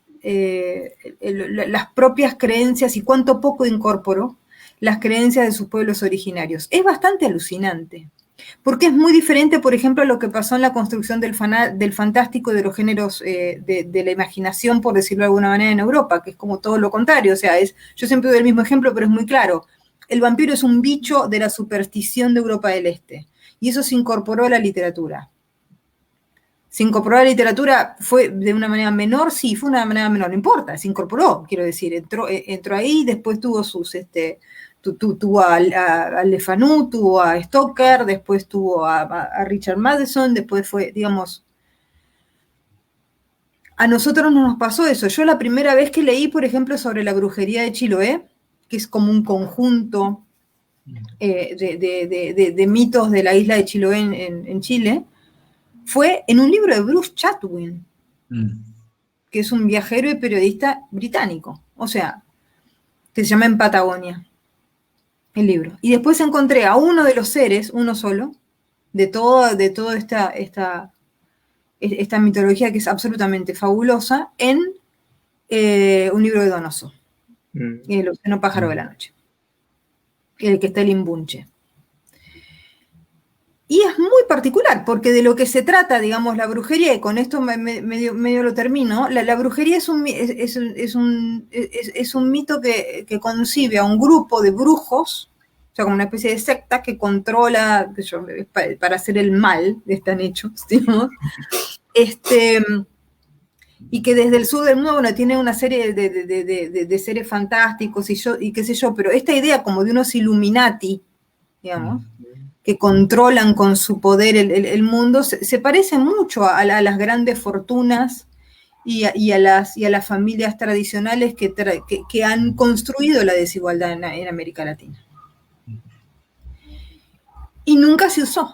las propias creencias y cuánto poco incorporó las creencias de sus pueblos originarios. Es bastante alucinante, porque es muy diferente, por ejemplo, a lo que pasó en la construcción del fantástico y de los géneros de la imaginación, por decirlo de alguna manera, en Europa, que es como todo lo contrario. O sea, yo siempre doy el mismo ejemplo, pero es muy claro. El vampiro es un bicho de la superstición de Europa del Este. Y eso se incorporó a la literatura. ¿Se incorporó a la literatura? ¿Fue de una manera menor? Sí, fue de una manera menor, no importa, se incorporó, quiero decir, entró ahí, después tuvo tuvo a Le Fanu, tuvo a Stoker, después tuvo a Richard Matheson, después fue, digamos, A nosotros no nos pasó eso. Yo la primera vez que leí, por ejemplo, sobre la brujería de Chiloé, que es como un conjunto de mitos de la isla de Chiloé en Chile, fue en un libro de Bruce Chatwin, que es un viajero y periodista británico, o sea, que se llama En Patagonia, el libro. Y después encontré a uno de los seres, uno solo, de toda esta mitología que es absolutamente fabulosa, en un libro de Donoso, El océano pájaro de la noche, el que está el Imbunche. Y es muy particular, porque de lo que se trata, digamos, la brujería, y con esto medio lo termino, la brujería es un mito que concibe a un grupo de brujos, o sea, como una especie de secta que controla, para hacer el mal, están hechos, digamos, y que desde el sur del mundo, bueno, tiene una serie de seres fantásticos y qué sé yo, pero esta idea como de unos Illuminati, digamos, que controlan con su poder el mundo, se parece mucho a las grandes fortunas y a las familias tradicionales que han construido la desigualdad en América Latina. Y nunca se usó.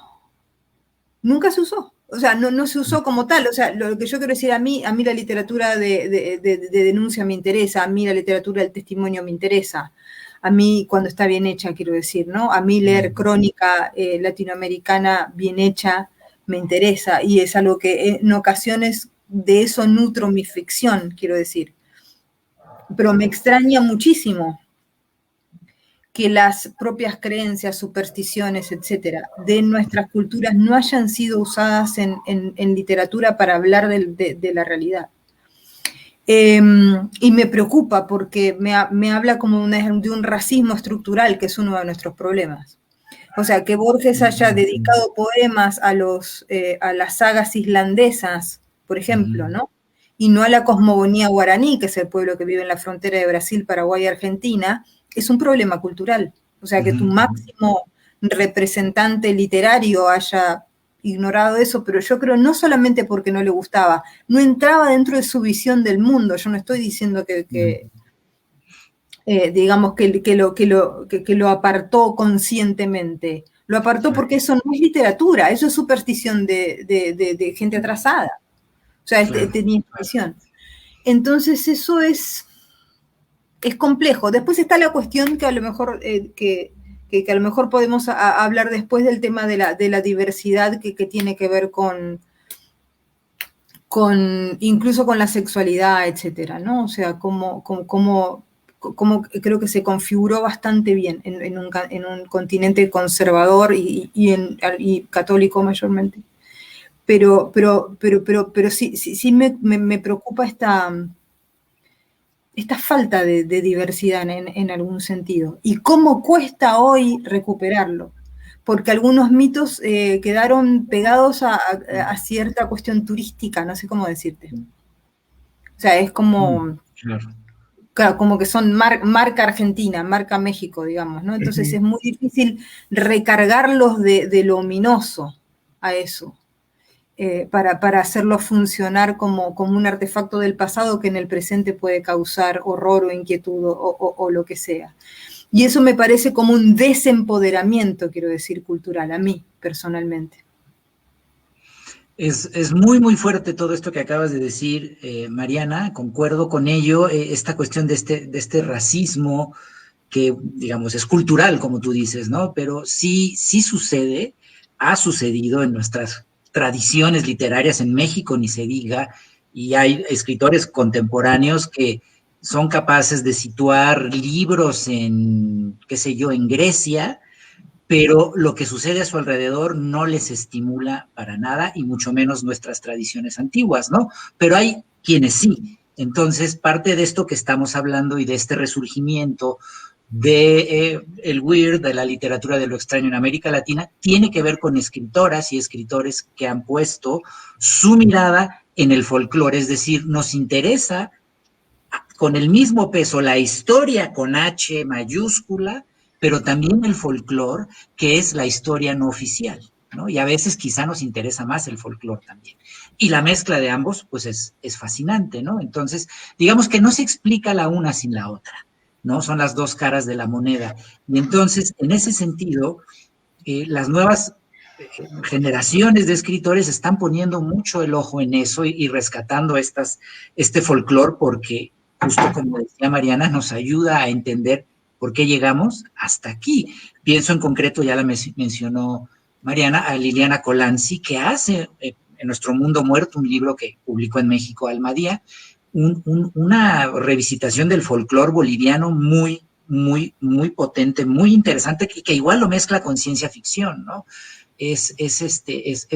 Nunca se usó. O sea, no se usó como tal. O sea, lo que yo quiero decir, a mí la literatura de denuncia me interesa, a mí la literatura del testimonio me interesa. A mí, cuando está bien hecha, quiero decir, ¿no? A mí leer crónica latinoamericana bien hecha me interesa, y es algo que en ocasiones de eso nutro mi ficción, quiero decir. Pero me extraña muchísimo que las propias creencias, supersticiones, etcétera, de nuestras culturas no hayan sido usadas en literatura para hablar de la realidad. Y me preocupa porque me habla como de un racismo estructural, que es uno de nuestros problemas. O sea, que Borges haya dedicado poemas a las sagas islandesas, por ejemplo, ¿no? Y no a la cosmogonía guaraní, que es el pueblo que vive en la frontera de Brasil, Paraguay y Argentina, es un problema cultural. O sea, que tu máximo representante literario haya ignorado eso, pero yo creo no solamente porque no le gustaba, no entraba dentro de su visión del mundo. Yo no estoy diciendo digamos que lo apartó conscientemente. Lo apartó porque eso no es literatura, eso es superstición de gente atrasada. O sea, tenía intuición. Entonces eso es complejo. Después está la cuestión que a lo mejor que a lo mejor podemos hablar después, del tema de la diversidad que tiene que ver con incluso con la sexualidad, etcétera, ¿no? O sea, cómo creo que se configuró bastante bien en un continente conservador y católico mayormente. Pero sí me preocupa esta falta de diversidad en algún sentido. Y cómo cuesta hoy recuperarlo. Porque algunos mitos quedaron pegados a cierta cuestión turística, no sé cómo decirte. O sea, es como... Claro, como que son marca Argentina, marca México, digamos, ¿no? Entonces es muy difícil recargarlos de lo ominoso a eso. Para hacerlo funcionar como un artefacto del pasado que en el presente puede causar horror o inquietud o lo que sea. Y eso me parece como un desempoderamiento, quiero decir, cultural, a mí, personalmente. Es muy, muy fuerte todo esto que acabas de decir, Mariana, concuerdo con ello, esta cuestión de este racismo que, digamos, es cultural, como tú dices, ¿no? Pero sí sucede, ha sucedido en nuestras tradiciones literarias, en México ni se diga, y hay escritores contemporáneos que son capaces de situar libros en, qué sé yo, en Grecia, pero lo que sucede a su alrededor no les estimula para nada, y mucho menos nuestras tradiciones antiguas, ¿no? Pero hay quienes sí. Entonces, parte de esto que estamos hablando y de este resurgimiento de el weird, de la literatura de lo extraño en América Latina, tiene que ver con escritoras y escritores que han puesto su mirada en el folclore, es decir, nos interesa con el mismo peso la historia con H mayúscula, pero también el folclore, que es la historia no oficial, ¿no? Y a veces quizá nos interesa más el folclore también. y la mezcla de ambos, pues es fascinante, ¿no? Entonces, digamos que no se explica la una sin la otra, ¿no? Son las dos caras de la moneda. Y entonces, en ese sentido, las nuevas generaciones de escritores están poniendo mucho el ojo en eso y rescatando este folclore porque, justo como decía Mariana, nos ayuda a entender por qué llegamos hasta aquí. Pienso en concreto, ya la mencionó Mariana, a Liliana Colanzi, que hace en Nuestro Mundo Muerto, un libro que publicó en México Almadía, una revisitación del folclore boliviano muy, muy, muy potente, muy interesante, que igual lo mezcla con ciencia ficción, ¿no? Es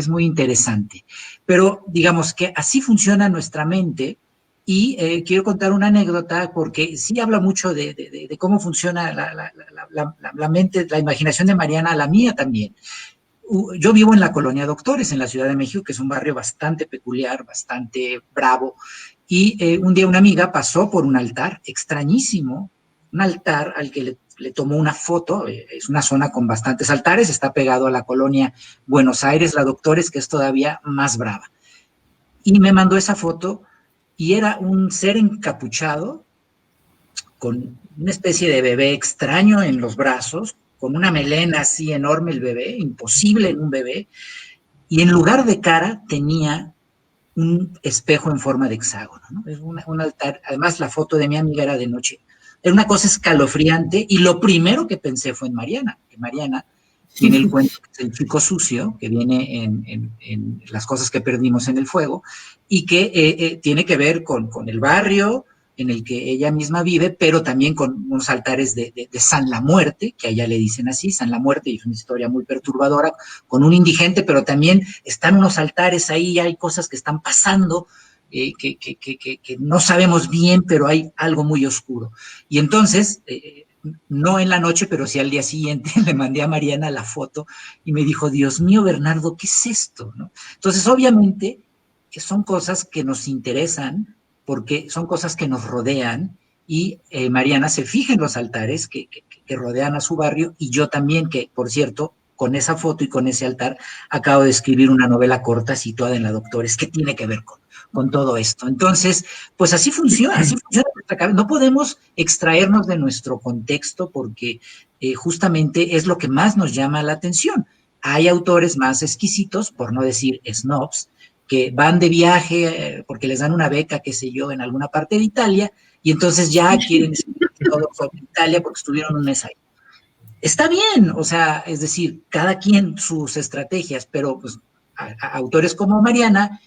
muy interesante. Pero digamos que así funciona nuestra mente y quiero contar una anécdota porque sí habla mucho de cómo funciona la mente, la imaginación de Mariana, la mía también. Yo vivo en la Colonia Doctores, en la Ciudad de México, que es un barrio bastante peculiar, bastante bravo, y un día una amiga pasó por un altar extrañísimo, un altar al que le tomó una foto, es una zona con bastantes altares, está pegado a la colonia Buenos Aires, la Doctores, que es todavía más brava. Y me mandó esa foto y era un ser encapuchado con una especie de bebé extraño en los brazos, con una melena así enorme el bebé, imposible en un bebé, y en lugar de cara tenía un espejo en forma de hexágono, ¿no? Es un altar, además la foto de mi amiga era de noche, era una cosa escalofriante, y lo primero que pensé fue en Mariana, que Mariana tiene el cuento que es El Chico Sucio, que viene en Las Cosas que Perdimos en el Fuego, y que tiene que ver con el barrio en el que ella misma vive, pero también con unos altares de San la Muerte, que a ella le dicen así, San la Muerte, y es una historia muy perturbadora, con un indigente, pero también están unos altares ahí, hay cosas que están pasando, que no sabemos bien, pero hay algo muy oscuro. Y entonces, no en la noche, pero sí al día siguiente, le mandé a Mariana la foto y me dijo, Dios mío, Bernardo, ¿qué es esto? ¿No? Entonces, obviamente, son cosas que nos interesan, porque son cosas que nos rodean, y Mariana se fija en los altares que rodean a su barrio, y yo también, que por cierto, con esa foto y con ese altar, acabo de escribir una novela corta situada en la Doctores, que tiene que ver con todo esto. Entonces, pues así funciona nuestra cabeza. No podemos extraernos de nuestro contexto porque justamente es lo que más nos llama la atención. Hay autores más exquisitos, por no decir snobs, que van de viaje porque les dan una beca, qué sé yo, en alguna parte de Italia, y entonces ya quieren escribir todo sobre Italia porque estuvieron un mes ahí. Está bien, o sea, es decir, cada quien sus estrategias, pero pues a autores como Mariana,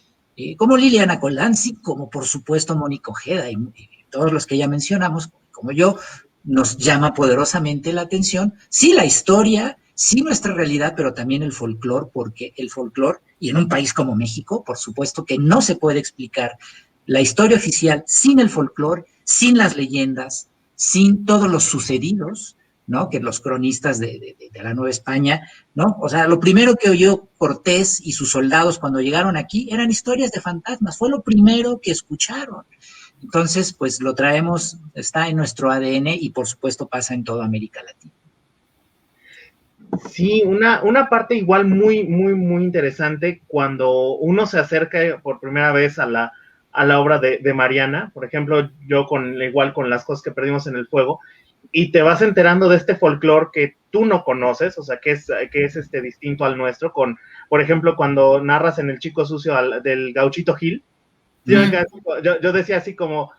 como Liliana Colanzi, como por supuesto Mónica Ojeda y todos los que ya mencionamos, como yo, nos llama poderosamente la atención, sí la historia, sí nuestra realidad, pero también el folclore, porque el folclore, y en un país como México, por supuesto que no se puede explicar la historia oficial sin el folclore, sin las leyendas, sin todos los sucedidos, ¿no? Que los cronistas de la Nueva España, ¿no? O sea, lo primero que oyó Cortés y sus soldados cuando llegaron aquí eran historias de fantasmas, fue lo primero que escucharon. Entonces, pues lo traemos, está en nuestro ADN y por supuesto pasa en toda América Latina. Sí, una parte igual muy, muy, muy interesante cuando uno se acerca por primera vez a la obra de Mariana, por ejemplo, yo igual con Las Cosas que Perdimos en el Fuego, y te vas enterando de este folclore que tú no conoces, o sea, que es distinto al nuestro, por ejemplo, cuando narras en El Chico Sucio del Gauchito Gil, yo decía así como,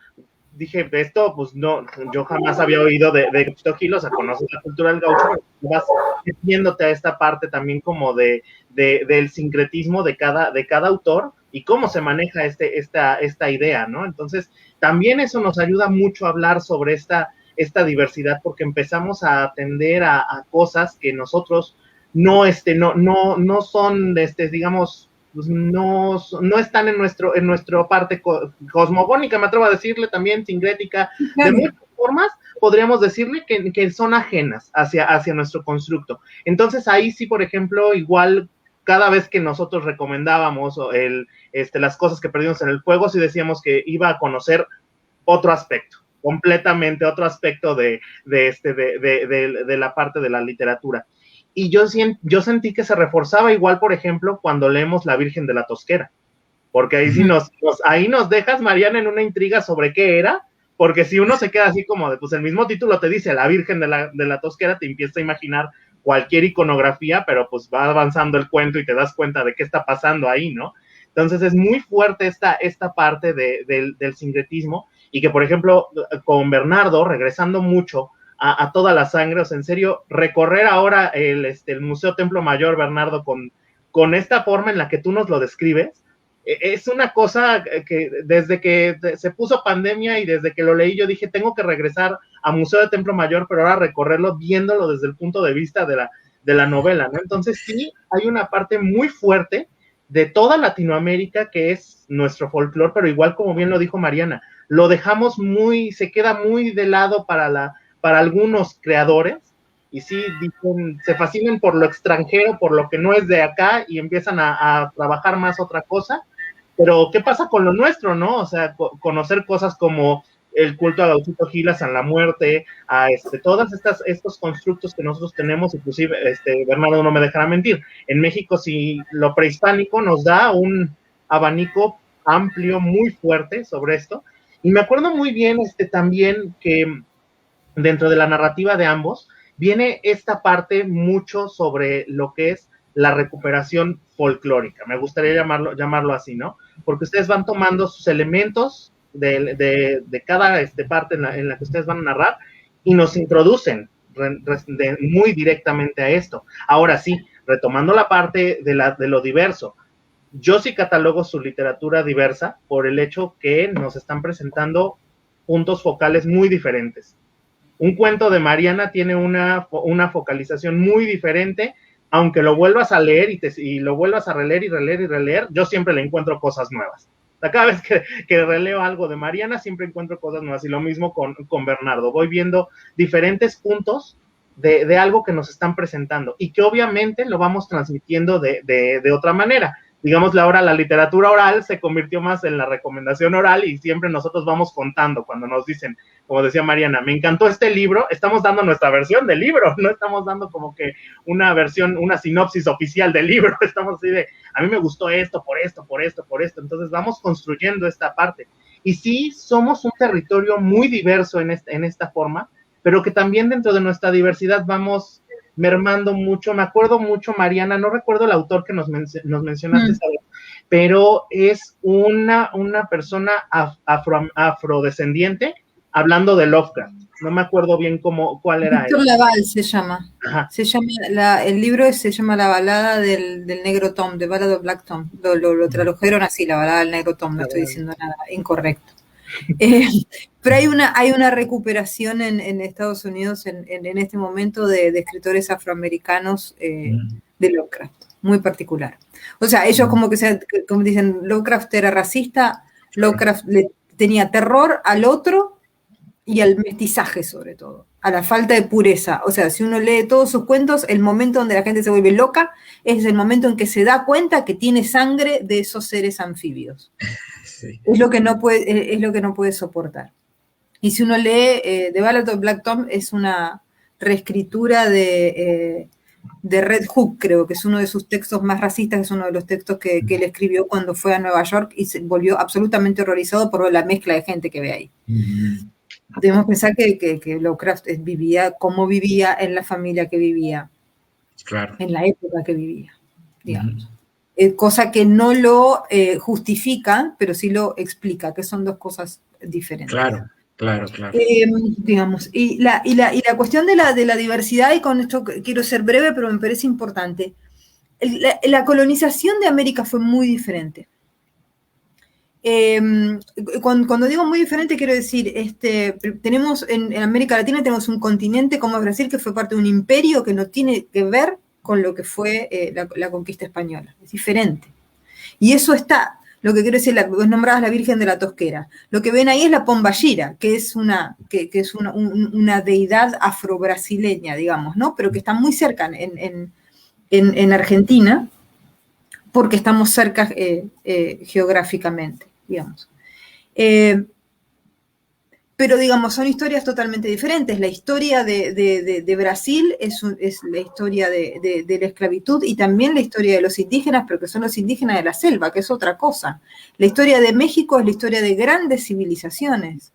dije, esto, pues no, yo jamás había oído de Gauchito Gil, o sea, conoces la cultura del gaucho, pero vas metiéndote a esta parte también como del sincretismo de cada autor y cómo se maneja esta idea, ¿no? Entonces, también eso nos ayuda mucho a hablar sobre esta diversidad, porque empezamos a atender a cosas que nosotros no son, digamos, pues no están en nuestra parte cosmogónica, me atrevo a decirle también, sincrética, de muchas formas, podríamos decirle que son ajenas hacia nuestro constructo. Entonces ahí sí, por ejemplo, igual cada vez que nosotros recomendábamos Las Cosas que Perdimos en el Fuego, sí decíamos que iba a conocer otro aspecto, completamente otro aspecto de la parte de la literatura. Y yo sentí que se reforzaba igual, por ejemplo, cuando leemos La Virgen de la Tosquera. porque ahí sí ahí nos dejas, Mariana, en una intriga sobre qué era, porque si uno se queda así como de, pues el mismo título te dice, la Virgen de la Tosquera, te empieza a imaginar cualquier iconografía, pero pues va avanzando el cuento y te das cuenta de qué está pasando ahí, ¿no? Entonces es muy fuerte esta parte del sincretismo, y que, por ejemplo, con Bernardo, regresando mucho a toda la sangre, o sea, en serio, recorrer ahora el Museo Templo Mayor, Bernardo, con esta forma en la que tú nos lo describes, es una cosa que desde que se puso pandemia y desde que lo leí, yo dije, tengo que regresar a Museo de Templo Mayor, pero ahora recorrerlo viéndolo desde el punto de vista de la novela, ¿no? Entonces sí, hay una parte muy fuerte de toda Latinoamérica que es nuestro folclore, pero igual, como bien lo dijo Mariana, lo dejamos se queda muy de lado para algunos creadores, y sí, dicen, se fascinan por lo extranjero, por lo que no es de acá, y empiezan a trabajar más otra cosa. Pero, ¿qué pasa con lo nuestro, no? O sea, conocer cosas como el culto a Gauchito Gil, a San la Muerte, a todas estos constructos que nosotros tenemos, inclusive, Bernardo no me dejará mentir, en México sí, lo prehispánico nos da un abanico amplio, muy fuerte sobre esto, y me acuerdo muy bien también que dentro de la narrativa de ambos, viene esta parte mucho sobre lo que es la recuperación folclórica, me gustaría llamarlo así, ¿no? Porque ustedes van tomando sus elementos de cada parte en la que ustedes van a narrar y nos introducen muy directamente a esto. Ahora sí, retomando la parte de lo diverso, yo sí catalogo su literatura diversa por el hecho que nos están presentando puntos focales muy diferentes. Un cuento de Mariana tiene una focalización muy diferente, aunque lo vuelvas a leer y lo vuelvas a releer y releer y releer, yo siempre le encuentro cosas nuevas. O sea, cada vez que releo algo de Mariana, siempre encuentro cosas nuevas, y lo mismo con Bernardo. Voy viendo diferentes puntos de algo que nos están presentando, y que obviamente lo vamos transmitiendo de otra manera. Digámosle, ahora la literatura oral se convirtió más en la recomendación oral, y siempre nosotros vamos contando cuando nos dicen, como decía Mariana, me encantó este libro, estamos dando nuestra versión del libro, no estamos dando como que una versión, una sinopsis oficial del libro, estamos así de, a mí me gustó esto, por esto, por esto, por esto, entonces vamos construyendo esta parte. Y sí, somos un territorio muy diverso en esta forma, pero que también dentro de nuestra diversidad vamos mermando mucho. Me acuerdo mucho, Mariana, no recuerdo el autor que nos mencionaste, pero es una persona afrodescendiente hablando de Lovecraft. No me acuerdo bien cuál era. Víctor Laval se llama. Ajá. El libro se llama La balada del negro Tom, The Ballad of Black Tom. Lo tradujeron así, La balada del negro Tom, no estoy diciendo nada incorrecto. Pero hay una recuperación en Estados Unidos en este momento de escritores afroamericanos de Lovecraft, muy particular. O sea, ellos como dicen, Lovecraft era racista, Lovecraft le tenía terror al otro y al mestizaje sobre todo, a la falta de pureza. O sea, si uno lee todos sus cuentos, el momento donde la gente se vuelve loca es el momento en que se da cuenta que tiene sangre de esos seres anfibios. Sí. Es lo que no puede soportar. Y si uno lee The Ballad of Black Tom, es una reescritura de Red Hook, creo que es uno de sus textos más racistas, es uno de los textos que él escribió cuando fue a Nueva York y se volvió absolutamente horrorizado por la mezcla de gente que ve ahí. Debemos pensar que Lovecraft vivía como vivía en la familia que vivía, claro, en la época que vivía, digamos. Cosa que no lo justifica, pero sí lo explica, que son dos cosas diferentes. Claro. Digamos, y la cuestión de la diversidad, y con esto quiero ser breve, pero me parece importante. La colonización de América fue muy diferente. Cuando digo muy diferente, quiero decir, tenemos en América Latina tenemos un continente como Brasil, que fue parte de un imperio que no tiene que ver con lo que fue la conquista española. Es diferente. Y eso está, lo que quiero decir, vos nombrabas la Virgen de la Tosquera. Lo que ven ahí es la Pombagira, que es una deidad afro-brasileña, digamos, ¿no? Pero que está muy cerca en Argentina, porque estamos cerca pero digamos, son historias totalmente diferentes. La historia de Brasil es la historia de la esclavitud y también la historia de los indígenas, pero que son los indígenas de la selva, que es otra cosa. La historia de México es la historia de grandes civilizaciones,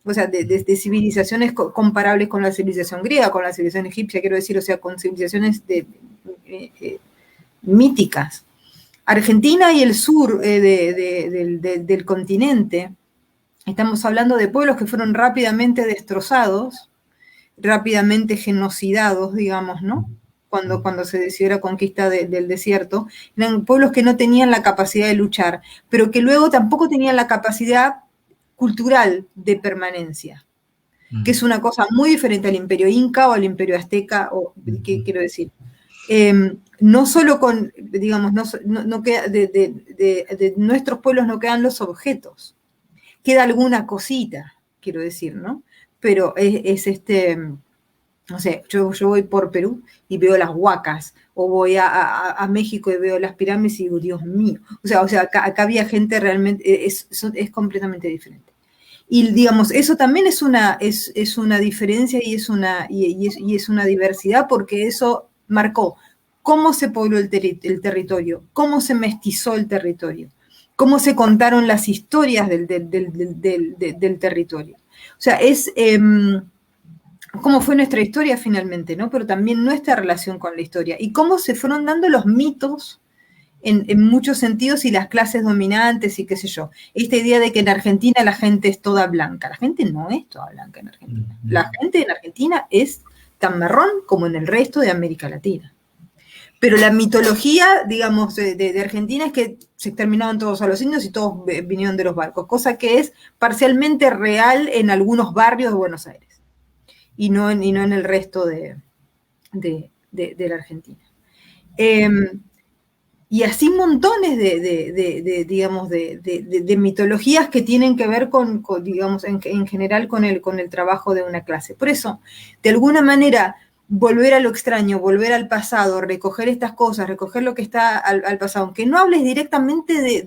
o sea, de civilizaciones comparables con la civilización griega, con la civilización egipcia, quiero decir, o sea, con civilizaciones míticas. Argentina y el sur del continente, estamos hablando de pueblos que fueron rápidamente destrozados, rápidamente genocidados, digamos, ¿no? Cuando se decidió la conquista del desierto, eran pueblos que no tenían la capacidad de luchar, pero que luego tampoco tenían la capacidad cultural de permanencia, que es una cosa muy diferente al imperio inca o al imperio azteca, o ¿qué quiero decir? No solo con, digamos, no queda, de nuestros pueblos no quedan los objetos, queda alguna cosita, quiero decir, ¿no? Pero no sé, yo voy por Perú y veo las huacas, o voy a México y veo las pirámides y digo, Dios mío, o sea acá había gente realmente, es completamente diferente. Y digamos, eso también es una diferencia y es una diversidad, porque eso marcó cómo se pobló el territorio, cómo se mestizó el territorio, cómo se contaron las historias del territorio. O sea, es cómo fue nuestra historia finalmente, ¿no? Pero también nuestra relación con la historia y cómo se fueron dando los mitos en muchos sentidos y las clases dominantes y qué sé yo. Esta idea de que en Argentina la gente es toda blanca. La gente no es toda blanca en Argentina. La gente en Argentina es tan marrón como en el resto de América Latina. Pero la mitología, digamos, de Argentina es que se exterminaron todos a los indios y todos vinieron de los barcos, cosa que es parcialmente real en algunos barrios de Buenos Aires y no en el resto de la Argentina. Y así montones digamos, de mitologías que tienen que ver con digamos, en general con el trabajo de una clase. Por eso, de alguna manera, volver a lo extraño, volver al pasado, recoger estas cosas, recoger lo que está al pasado, aunque no hables directamente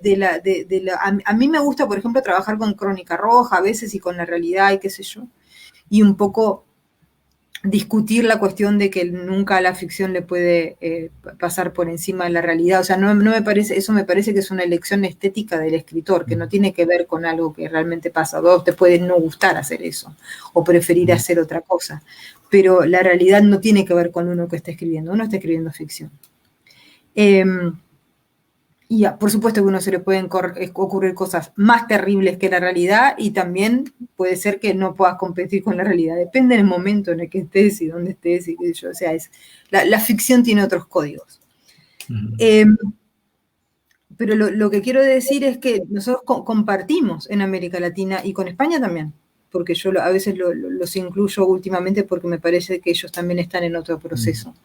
a mí me gusta, por ejemplo, trabajar con Crónica Roja a veces y con la realidad y qué sé yo, y un poco discutir la cuestión de que nunca a la ficción le puede pasar por encima de la realidad. O sea, no me parece, eso me parece que es una elección estética del escritor, que no tiene que ver con algo que realmente pasa. Vos te puede no gustar hacer eso, o preferir hacer otra cosa, pero la realidad no tiene que ver con uno que está escribiendo, uno está escribiendo ficción. Y por supuesto que a uno se le pueden ocurrir cosas más terribles que la realidad, y también puede ser que no puedas competir con la realidad. Depende del momento en el que estés y dónde estés y qué sé yo. O sea, la ficción tiene otros códigos. Pero lo que quiero decir es que nosotros compartimos en América Latina y con España también, porque yo a veces los incluyo últimamente porque me parece que ellos también están en otro proceso.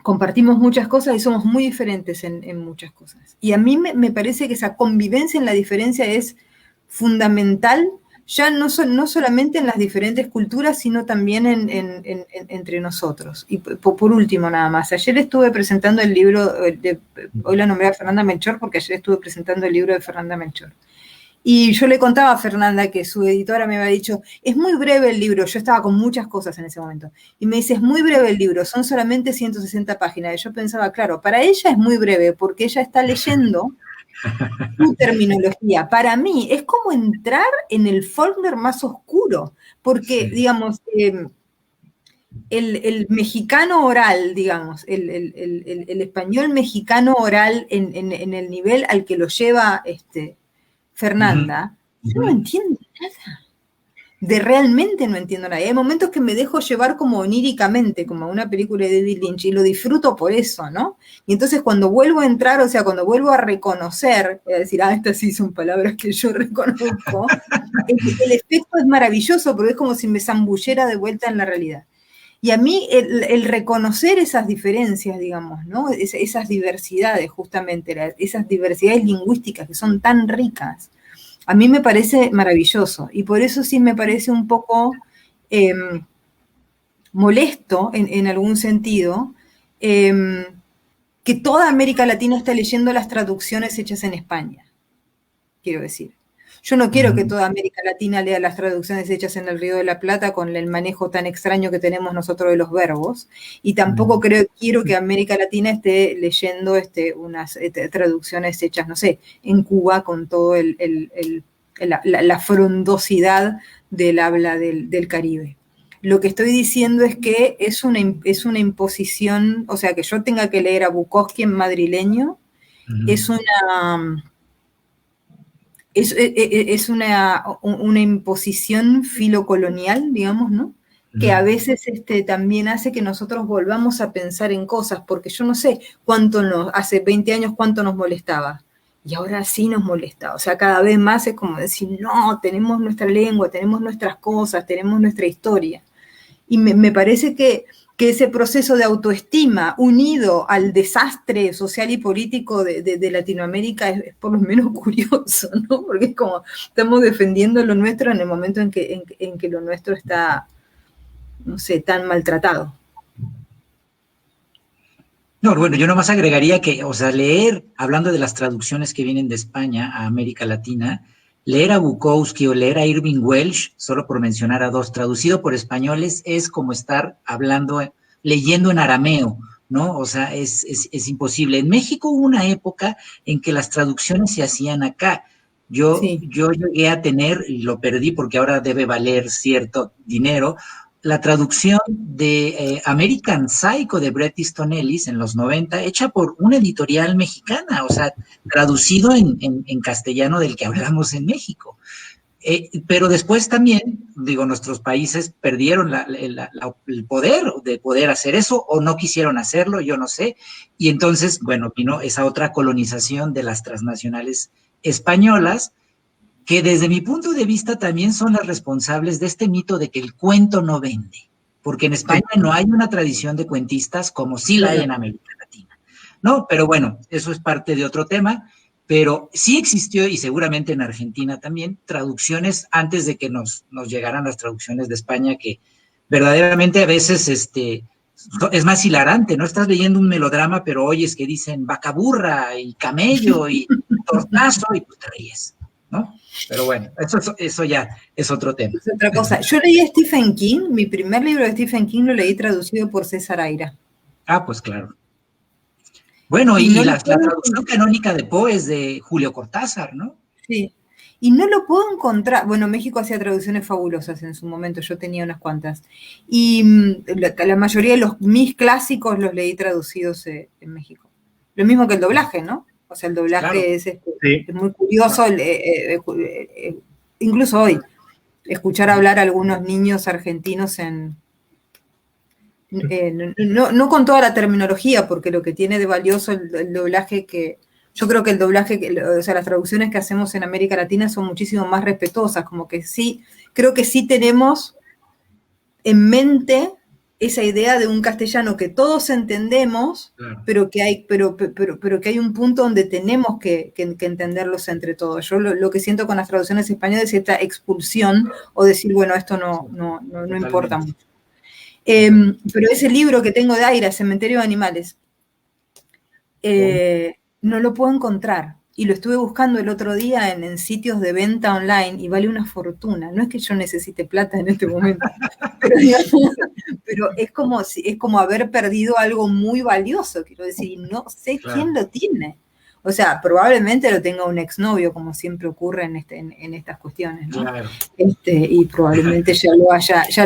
Compartimos muchas cosas y somos muy diferentes en muchas cosas. Y a mí me parece que esa convivencia en la diferencia es fundamental, ya no solamente en las diferentes culturas, sino también entre nosotros. Y por último, nada más, ayer estuve presentando el libro, hoy la nombré a Fernanda Melchor, porque ayer estuve presentando el libro de Fernanda Melchor. Y yo le contaba a Fernanda que su editora me había dicho, es muy breve el libro, yo estaba con muchas cosas en ese momento, y me dice, es muy breve el libro, son solamente 160 páginas, y yo pensaba, claro, para ella es muy breve, porque ella está leyendo su terminología. Para mí es como entrar en el Faulkner más oscuro, porque, digamos, el mexicano oral, digamos, el español mexicano oral en el nivel al que lo lleva Fernanda, yo no entiendo nada. Realmente no entiendo nada. Hay momentos que me dejo llevar como oníricamente, como una película de David Lynch, y lo disfruto por eso, ¿no? Y entonces cuando vuelvo a entrar, o sea, cuando vuelvo a reconocer, a decir, estas sí son palabras que yo reconozco, el efecto es maravilloso, porque es como si me zambullera de vuelta en la realidad. Y a mí el reconocer esas diferencias, digamos, ¿no? Esas diversidades, justamente, esas diversidades lingüísticas que son tan ricas, a mí me parece maravilloso. Y por eso sí me parece un poco molesto, en algún sentido, que toda América Latina está leyendo las traducciones hechas en España, quiero decir. Yo no quiero que toda América Latina lea las traducciones hechas en el Río de la Plata con el manejo tan extraño que tenemos nosotros de los verbos, y tampoco quiero que América Latina esté leyendo unas traducciones hechas, no sé, en Cuba con todo la frondosidad del habla del Caribe. Lo que estoy diciendo es que es una imposición, o sea, que yo tenga que leer a Bukowski en madrileño, es una imposición filocolonial, digamos, ¿no? Que a veces también hace que nosotros volvamos a pensar en cosas, porque yo no sé hace 20 años cuánto nos molestaba, y ahora sí nos molesta. O sea, cada vez más es como decir, no, tenemos nuestra lengua, tenemos nuestras cosas, tenemos nuestra historia. Y me parece que ese proceso de autoestima unido al desastre social y político de Latinoamérica es por lo menos curioso, ¿no? Porque es como estamos defendiendo lo nuestro en el momento en que lo nuestro está, no sé, tan maltratado. No, bueno, yo nomás agregaría que, o sea, leer, hablando de las traducciones que vienen de España a América Latina, leer a Bukowski o leer a Irving Welsh, solo por mencionar a dos, traducido por españoles, es como estar leyendo en arameo, ¿no? O sea, es imposible. En México hubo una época en que las traducciones se hacían acá. Yo llegué a tener, y lo perdí porque ahora debe valer cierto dinero, la traducción de American Psycho de Bret Easton Ellis en los 90, hecha por una editorial mexicana, o sea, traducido en castellano del que hablamos en México. Pero después también, digo, nuestros países perdieron el poder de poder hacer eso, o no quisieron hacerlo, yo no sé, y entonces, bueno, vino esa otra colonización de las transnacionales españolas, que desde mi punto de vista también son las responsables de este mito de que el cuento no vende, porque en España no hay una tradición de cuentistas como sí la hay en América Latina, ¿no? Pero bueno, eso es parte de otro tema, pero sí existió, y seguramente en Argentina también, traducciones antes de que nos llegaran las traducciones de España, que verdaderamente a veces es más hilarante, ¿no? Estás leyendo un melodrama, pero oyes que dicen vacaburra y camello y tortazo y pues te ríes, ¿no? Pero bueno, eso ya es otro tema. Es otra cosa. Yo leí a Stephen King, mi primer libro de Stephen King lo leí traducido por César Aira. Ah, pues claro. Bueno, y la traducción canónica de Poe es de Julio Cortázar, ¿no? Sí. Y no lo puedo encontrar. Bueno, México hacía traducciones fabulosas en su momento, yo tenía unas cuantas. Y la mayoría de mis clásicos los leí traducidos en México. Lo mismo que el doblaje, ¿no? O sea, el doblaje es muy curioso, incluso hoy, escuchar hablar a algunos niños argentinos no con toda la terminología, porque lo que tiene de valioso el doblaje yo creo que el doblaje, o sea, las traducciones que hacemos en América Latina son muchísimo más respetuosas, como que sí, creo que sí tenemos en mente esa idea de un castellano que todos entendemos, claro, pero que hay un punto donde tenemos que entenderlos entre todos. Yo lo que siento con las traducciones españolas es cierta expulsión, o decir, bueno, esto no importa mucho. Pero ese libro que tengo de Aira, Cementerio de Animales, no lo puedo encontrar. Y lo estuve buscando el otro día en sitios de venta online y vale una fortuna. No es que yo necesite plata en este momento, pero es como haber perdido algo muy valioso, quiero decir, no sé quién lo tiene. O sea, probablemente lo tenga un exnovio, como siempre ocurre en estas cuestiones, ¿no? Claro. Y probablemente ya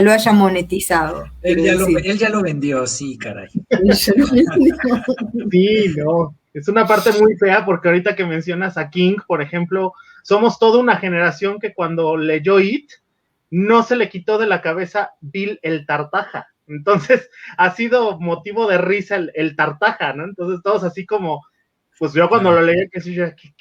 lo haya monetizado. Él ya lo vendió, sí, caray. Sí, no. Es una parte muy fea porque ahorita que mencionas a King, por ejemplo, somos toda una generación que cuando leyó It, no se le quitó de la cabeza Bill el Tartaja. Entonces, ha sido motivo de risa el Tartaja, ¿no? Entonces, todos así como, pues yo cuando lo leí, ¿qué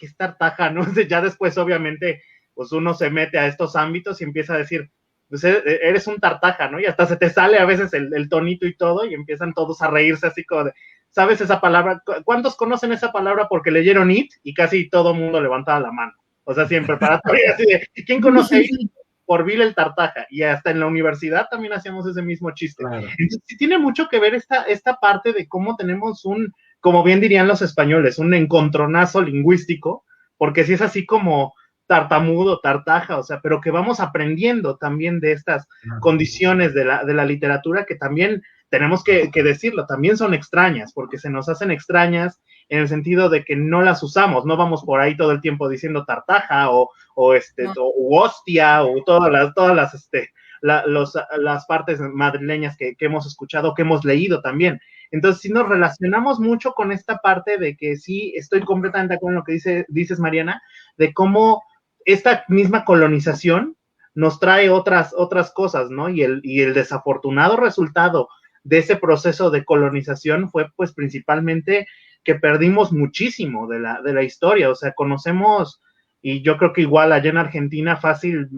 es Tartaja, no? Ya después, obviamente, pues uno se mete a estos ámbitos y empieza a decir, pues eres un Tartaja, ¿no? Y hasta se te sale a veces el tonito y todo, y empiezan todos a reírse así como de, ¿sabes esa palabra? ¿Cuántos conocen esa palabra porque leyeron It? Y casi todo mundo levantaba la mano. O sea, sí, en preparatoria, así de, ¿quién conoce It? Por Bill el Tartaja. Y hasta en la universidad también hacíamos ese mismo chiste. Claro. Entonces, sí tiene mucho que ver esta parte de cómo tenemos como bien dirían los españoles, un encontronazo lingüístico, porque si es así como tartamudo, tartaja, o sea, pero que vamos aprendiendo también de estas condiciones de la literatura que también tenemos que decirlo, también son extrañas, porque se nos hacen extrañas en el sentido de que no las usamos, no vamos por ahí todo el tiempo diciendo tartaja o hostia o las partes madrileñas que hemos escuchado, que hemos leído también. Entonces, sí nos relacionamos mucho con esta parte de que sí, estoy completamente de acuerdo en lo que dices, Mariana, de cómo esta misma colonización nos trae otras cosas, ¿no? Y el desafortunado resultado de ese proceso de colonización fue, pues, principalmente que perdimos muchísimo de la historia, o sea, conocemos, y yo creo que igual allá en Argentina fácil,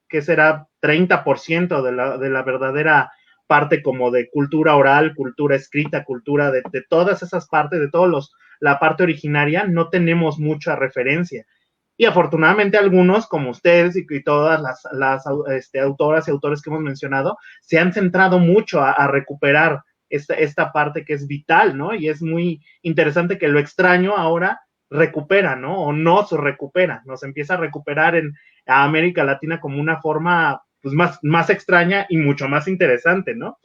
¿qué será? 30% de la verdadera parte como de cultura oral, cultura escrita, cultura de todas esas partes, de la parte originaria, no tenemos mucha referencia. Y afortunadamente algunos, como ustedes y todas las autoras y autores que hemos mencionado, se han centrado mucho a recuperar esta parte que es vital, ¿no? Y es muy interesante que lo extraño ahora recupera, ¿no? O nos recupera, nos empieza a recuperar a América Latina como una forma pues más extraña y mucho más interesante, ¿no?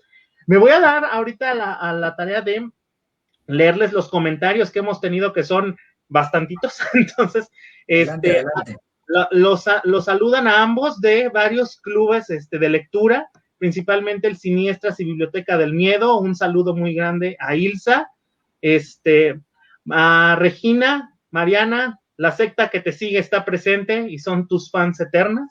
Me voy a dar ahorita a la tarea de leerles los comentarios que hemos tenido, que son bastantitos, entonces, adelante. Los saludan a ambos de varios clubes de lectura, principalmente el Siniestras y Biblioteca del Miedo. Un saludo muy grande a Ilsa, a Regina, Mariana, la secta que te sigue está presente y son tus fans eternas.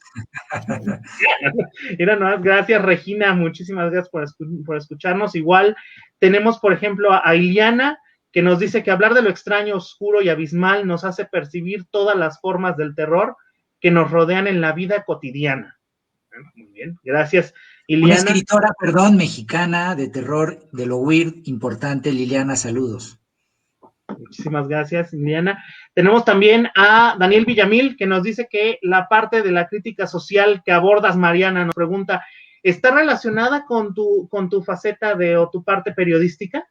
Mira, no, gracias, Regina, muchísimas gracias por escucharnos. Igual tenemos, por ejemplo, a Iliana, que nos dice que hablar de lo extraño, oscuro y abismal nos hace percibir todas las formas del terror que nos rodean en la vida cotidiana. Bueno, muy bien, gracias, Iliana. Una escritora, mexicana de terror, de lo weird, importante. Liliana, saludos. Muchísimas gracias, Liliana. Tenemos también a Daniel Villamil, que nos dice que la parte de la crítica social que abordas, Mariana, nos pregunta, ¿está relacionada con tu faceta o tu parte periodística?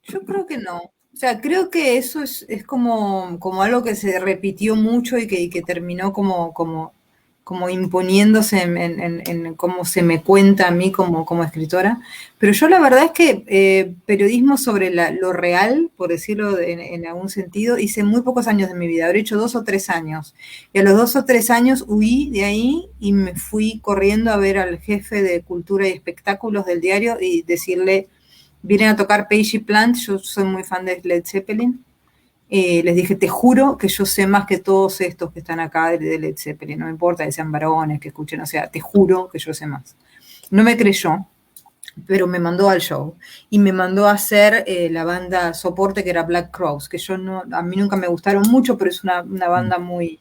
Yo creo que no. O sea, creo que eso es como algo que se repitió mucho y que terminó como imponiéndose en cómo se me cuenta a mí como escritora. Pero yo la verdad es que periodismo sobre lo real, por decirlo en algún sentido, hice muy pocos años de mi vida. Habré hecho 2 o 3 años. Y a los 2 o 3 años huí de ahí y me fui corriendo a ver al jefe de cultura y espectáculos del diario y decirle, vienen a tocar Page y Plant, yo soy muy fan de Led Zeppelin. Les dije, te juro que yo sé más que todos estos que están acá de Led Zeppelin, no me importa que sean varones, que escuchen, o sea, te juro que yo sé más. No me creyó, pero me mandó al show y me mandó a hacer la banda soporte que era Black Crowes, que a mí nunca me gustaron mucho, pero es una banda muy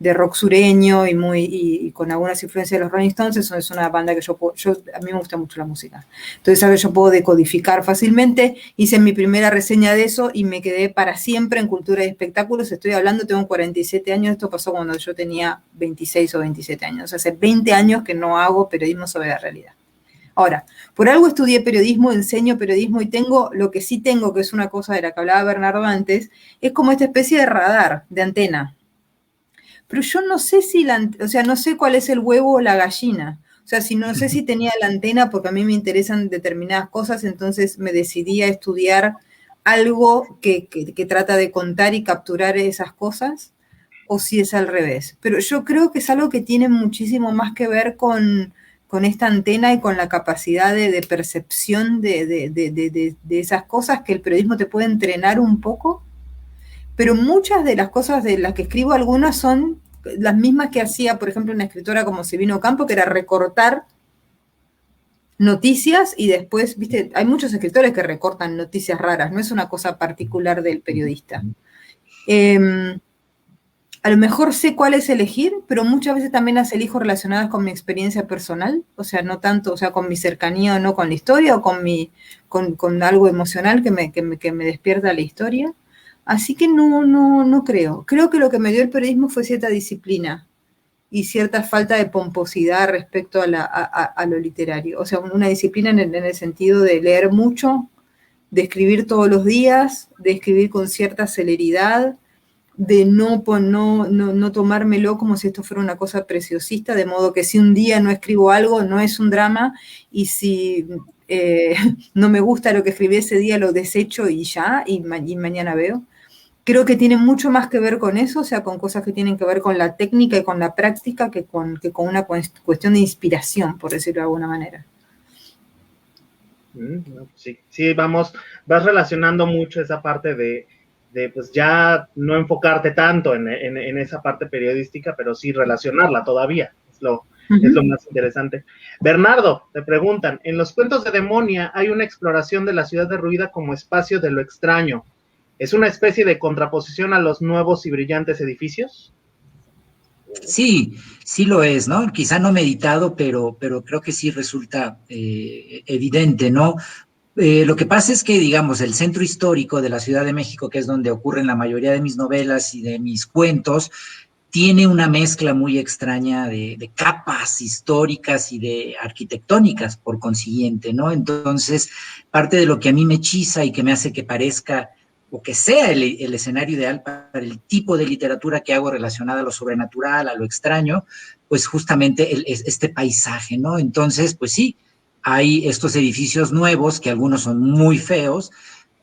de rock sureño y con algunas influencias de los Rolling Stones. Eso es una banda que a mí me gusta mucho la música. Entonces, ¿sabes? Yo puedo decodificar fácilmente. Hice mi primera reseña de eso y me quedé para siempre en cultura y espectáculos. Estoy hablando, tengo 47 años, esto pasó cuando yo tenía 26 o 27 años. Hace 20 años que no hago periodismo sobre la realidad. Ahora, por algo estudié periodismo, enseño periodismo y tengo, lo que sí tengo, que es una cosa de la que hablaba Bernardo antes, es como esta especie de radar, de antena. Pero yo no sé no sé cuál es el huevo o la gallina. O sea, no sé si tenía la antena porque a mí me interesan determinadas cosas, entonces me decidí a estudiar algo que trata de contar y capturar esas cosas, o si es al revés. Pero yo creo que es algo que tiene muchísimo más que ver con esta antena y con la capacidad de percepción de esas cosas, que el periodismo te puede entrenar un poco. Pero muchas de las cosas de las que escribo, algunas son las mismas que hacía, por ejemplo, una escritora como Silvina Ocampo, que era recortar noticias y después, viste, hay muchos escritores que recortan noticias raras, no es una cosa particular del periodista. A lo mejor sé cuál es elegir, pero muchas veces también las elijo relacionadas con mi experiencia personal, o sea, no tanto, o sea, con mi cercanía o no con la historia, o con algo emocional que me despierta la historia. Así que no creo. Creo que lo que me dio el periodismo fue cierta disciplina y cierta falta de pomposidad respecto a lo literario. O sea, una disciplina en el sentido de leer mucho, de escribir todos los días, de escribir con cierta celeridad, de no tomármelo como si esto fuera una cosa preciosista, de modo que si un día no escribo algo, no es un drama, y si no me gusta lo que escribí ese día, lo desecho y ya, y mañana veo. Creo que tiene mucho más que ver con eso, o sea, con cosas que tienen que ver con la técnica y con la práctica que con una cuestión de inspiración, por decirlo de alguna manera. Sí, vas relacionando mucho esa parte de pues ya no enfocarte tanto en esa parte periodística, pero sí relacionarla todavía, es lo más interesante. Bernardo, te preguntan, en los cuentos de Demonia hay una exploración de la ciudad derruida como espacio de lo extraño. ¿Es una especie de contraposición a los nuevos y brillantes edificios? Sí, sí lo es, ¿no? Quizá no meditado, pero creo que sí resulta evidente, ¿no? Lo que pasa es que, digamos, el centro histórico de la Ciudad de México, que es donde ocurren la mayoría de mis novelas y de mis cuentos, tiene una mezcla muy extraña de capas históricas y de arquitectónicas, por consiguiente, ¿no? Entonces, parte de lo que a mí me hechiza y que me hace que parezca o que sea el escenario ideal para el tipo de literatura que hago relacionada a lo sobrenatural, a lo extraño, pues justamente este paisaje, ¿no? Entonces, pues sí, hay estos edificios nuevos, que algunos son muy feos,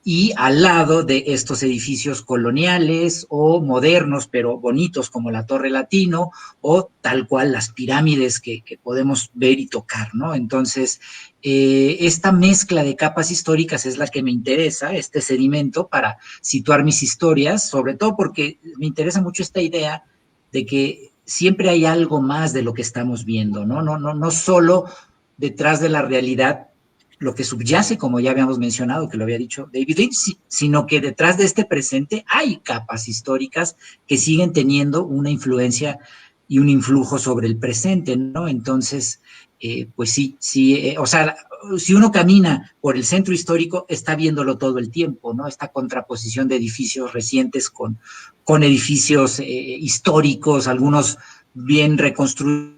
y al lado de estos edificios coloniales o modernos, pero bonitos, como la Torre Latino, o tal cual las pirámides que podemos ver y tocar, ¿no? Entonces, esta mezcla de capas históricas es la que me interesa, este sedimento, para situar mis historias, sobre todo porque me interesa mucho esta idea de que siempre hay algo más de lo que estamos viendo, ¿no? No solo detrás de la realidad lo que subyace, como ya habíamos mencionado, que lo había dicho David Lynch, sino que detrás de este presente hay capas históricas que siguen teniendo una influencia y un influjo sobre el presente, ¿no? Entonces, pues sí, o sea, si uno camina por el centro histórico, está viéndolo todo el tiempo, ¿no? Esta contraposición de edificios recientes con edificios históricos, algunos bien reconstruidos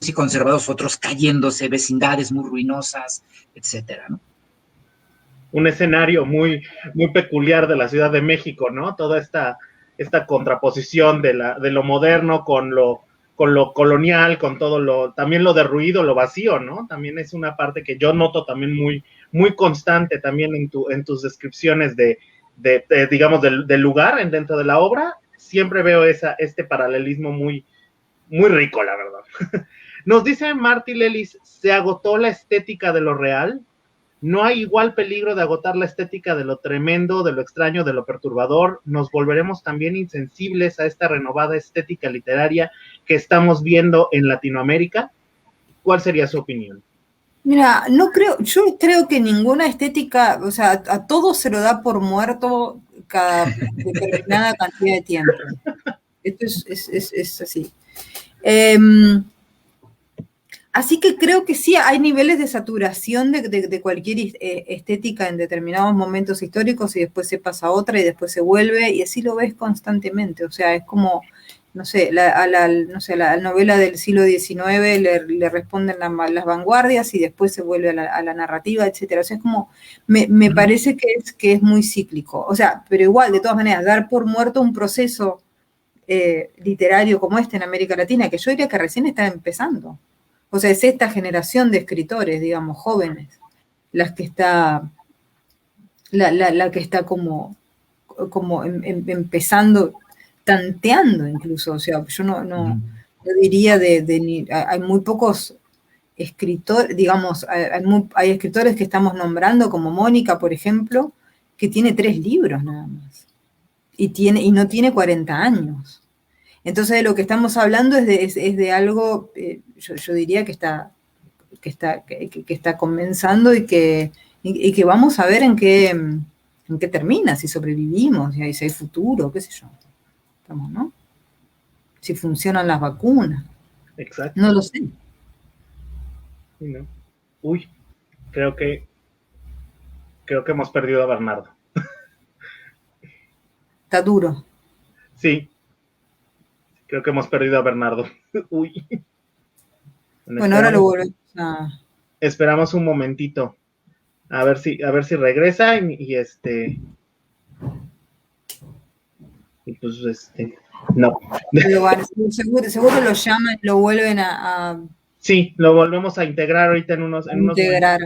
y conservados, otros cayéndose, vecindades muy ruinosas, etcétera, ¿no? Un escenario muy, muy peculiar de la Ciudad de México, ¿no? Toda esta contraposición de lo moderno con lo colonial, con todo también lo derruido, lo vacío, ¿no? También es una parte que yo noto también muy, muy constante también en tus descripciones digamos, del lugar dentro de la obra. Siempre veo este paralelismo muy, muy rico, la verdad. Nos dice Marty Lelis, ¿se agotó la estética de lo real? ¿No hay igual peligro de agotar la estética de lo tremendo, de lo extraño, de lo perturbador? ¿Nos volveremos también insensibles a esta renovada estética literaria que estamos viendo en Latinoamérica? ¿Cuál sería su opinión? Mira, yo creo que ninguna estética, o sea, a todo se lo da por muerto cada determinada cantidad de tiempo. Esto es así. Así que creo que sí, hay niveles de saturación de cualquier estética en determinados momentos históricos y después se pasa a otra y después se vuelve y así lo ves constantemente. O sea, es como, no sé, la novela del siglo XIX le responden las vanguardias y después se vuelve a la narrativa, etcétera. O sea, es como, me parece que es muy cíclico. O sea, pero igual, de todas maneras, dar por muerto un proceso literario como este en América Latina, que yo diría que recién está empezando. O sea, es esta generación de escritores, digamos, jóvenes, la que está como empezando, tanteando incluso. O sea, yo no diría hay muy pocos escritores, digamos, hay escritores que estamos nombrando, como Mónica, por ejemplo, que tiene 3 libros nada más. Y no tiene 40 años. Entonces, de lo que estamos hablando es de algo, yo diría que está comenzando y que vamos a ver en qué termina, si sobrevivimos, si hay futuro, qué sé yo. Estamos, ¿no? Si funcionan las vacunas. Exacto. No lo sé. ¿No? Uy, creo que hemos perdido a Bernardo. Está duro. Sí, creo que hemos perdido a Bernardo. Uy. Bueno, ahora lo volvemos a... Esperamos un momentito. A ver si regresa y Y pues, no. Seguro lo llaman, lo vuelven a Sí, lo volvemos a integrar ahorita en unos integrar.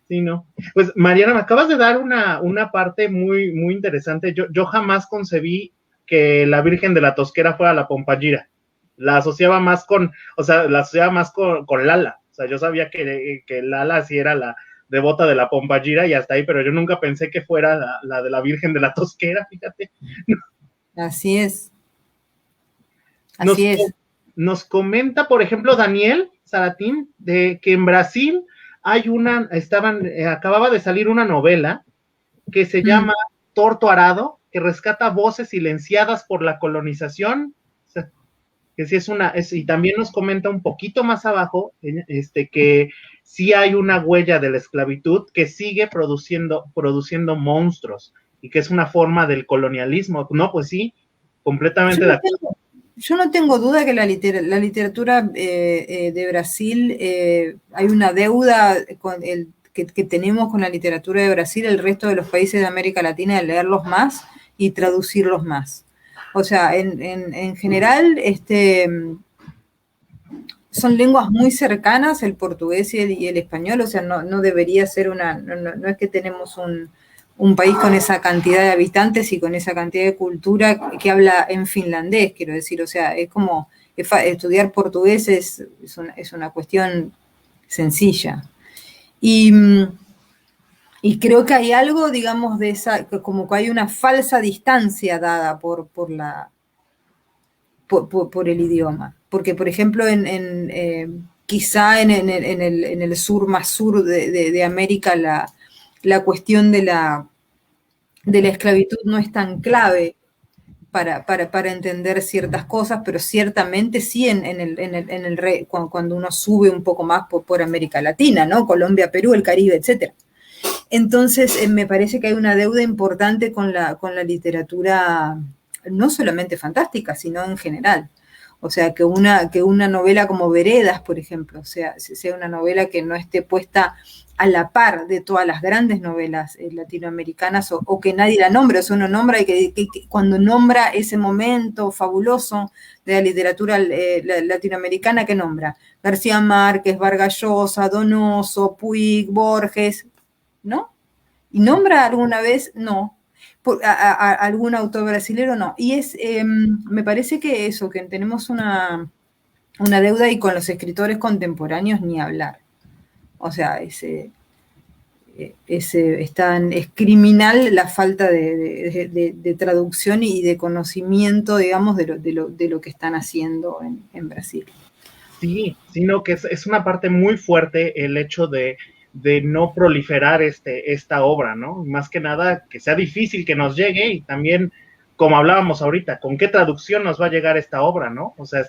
Sí, no. Pues, Mariana, me acabas de dar una parte muy, muy interesante. Yo jamás concebí que la Virgen de la Tosquera fuera la Pombagira. La asociaba más con Lala. O sea, yo sabía que Lala sí era la devota de la Pombagira y hasta ahí, pero yo nunca pensé que fuera la de la Virgen de la Tosquera, fíjate. Así es. Así es. Nos comenta, por ejemplo, Daniel Saratín, de que en Brasil acababa de salir una novela que se llama Torto Arado, que rescata voces silenciadas por la colonización. O sea, que sí y también nos comenta un poquito más abajo, que sí hay una huella de la esclavitud que sigue produciendo monstruos, y que es una forma del colonialismo. No, pues sí, completamente de acuerdo. Yo no tengo duda que la literatura de Brasil, hay una deuda que tenemos con la literatura de Brasil, el resto de los países de América Latina, de leerlos más y traducirlos más. O sea, en general, son lenguas muy cercanas, el portugués y el español, o sea, no debería ser no es que tenemos un país con esa cantidad de habitantes y con esa cantidad de cultura que habla en finlandés, quiero decir, o sea, es como estudiar portugués es una cuestión sencilla. Y creo que hay algo, digamos, de esa, como que hay una falsa distancia dada por el idioma. Porque, por ejemplo, quizá en el sur, más sur de América, la cuestión de la esclavitud no es tan clave para entender ciertas cosas, pero ciertamente sí cuando uno sube un poco más por América Latina, ¿no? Colombia, Perú, el Caribe, etc. Entonces, me parece que hay una deuda importante con la literatura, no solamente fantástica, sino en general. O sea, que una novela como Veredas, por ejemplo, sea una novela que no esté puesta a la par de todas las grandes novelas latinoamericanas, o que nadie la nombre, o sea, uno nombra y que cuando nombra ese momento fabuloso de la literatura latinoamericana, ¿qué nombra? García Márquez, Vargas Llosa, Donoso, Puig, Borges, ¿no? ¿Y nombra alguna vez? No. A algún autor brasilero, no. Y me parece que tenemos una deuda, y con los escritores contemporáneos ni hablar. O sea, es criminal la falta de traducción y de conocimiento, digamos, de lo que están haciendo en Brasil. Sí, sino que es una parte muy fuerte el hecho de no proliferar esta obra, ¿no? Más que nada, que sea difícil que nos llegue, y también, como hablábamos ahorita, ¿con qué traducción nos va a llegar esta obra, no? O sea,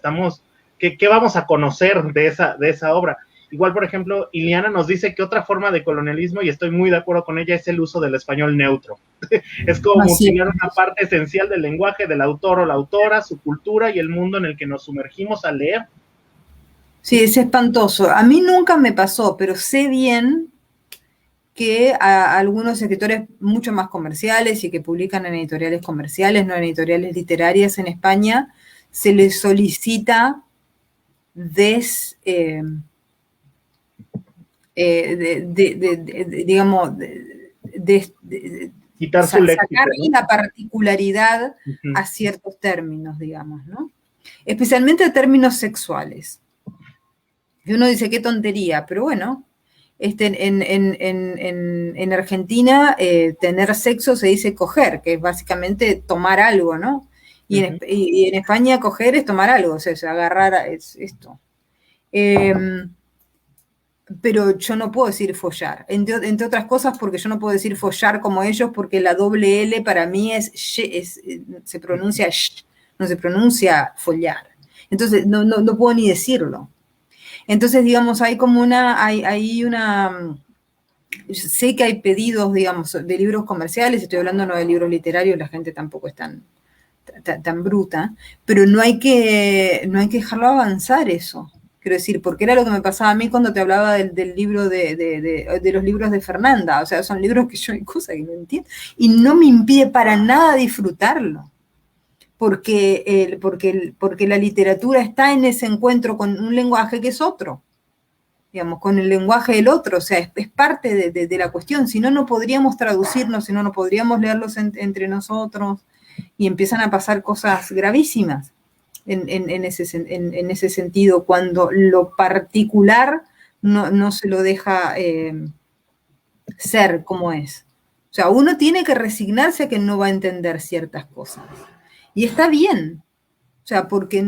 ¿qué vamos a conocer de esa obra? Igual, por ejemplo, Iliana nos dice que otra forma de colonialismo, y estoy muy de acuerdo con ella, es el uso del español neutro. Es como mutilar una parte esencial del lenguaje del autor o la autora, su cultura y el mundo en el que nos sumergimos al leer. Sí, es espantoso. A mí nunca me pasó, pero sé bien que a algunos escritores mucho más comerciales y que publican en editoriales comerciales, no en editoriales literarias en España, se les solicita quitar su léxico, sacar la particularidad a ciertos términos, digamos, ¿no? Especialmente a términos sexuales. Y uno dice, qué tontería, pero bueno, en Argentina tener sexo se dice coger, que es básicamente tomar algo, ¿no? Y en España coger es tomar algo, o sea, agarrar es esto. Pero yo no puedo decir follar, entre otras cosas porque yo no puedo decir follar como ellos, porque la doble L para mí se pronuncia sh, no se pronuncia follar. Entonces no puedo ni decirlo. Entonces, digamos, hay como sé que hay pedidos, digamos, de libros comerciales, estoy hablando no de libros literarios, la gente tampoco es tan bruta, pero no hay que dejarlo avanzar eso. Quiero decir, porque era lo que me pasaba a mí cuando te hablaba del libro de los libros de Fernanda. O sea, son libros que yo hay cosas que no entiendo. Y no me impide para nada disfrutarlo. porque la literatura está en ese encuentro con un lenguaje que es otro, digamos, con el lenguaje del otro, o sea, es parte de la cuestión, si no, no podríamos traducirnos, si no, no podríamos leerlos entre nosotros, y empiezan a pasar cosas gravísimas en ese sentido, cuando lo particular no se lo deja ser como es. O sea, uno tiene que resignarse a que no va a entender ciertas cosas. Y está bien. O sea, porque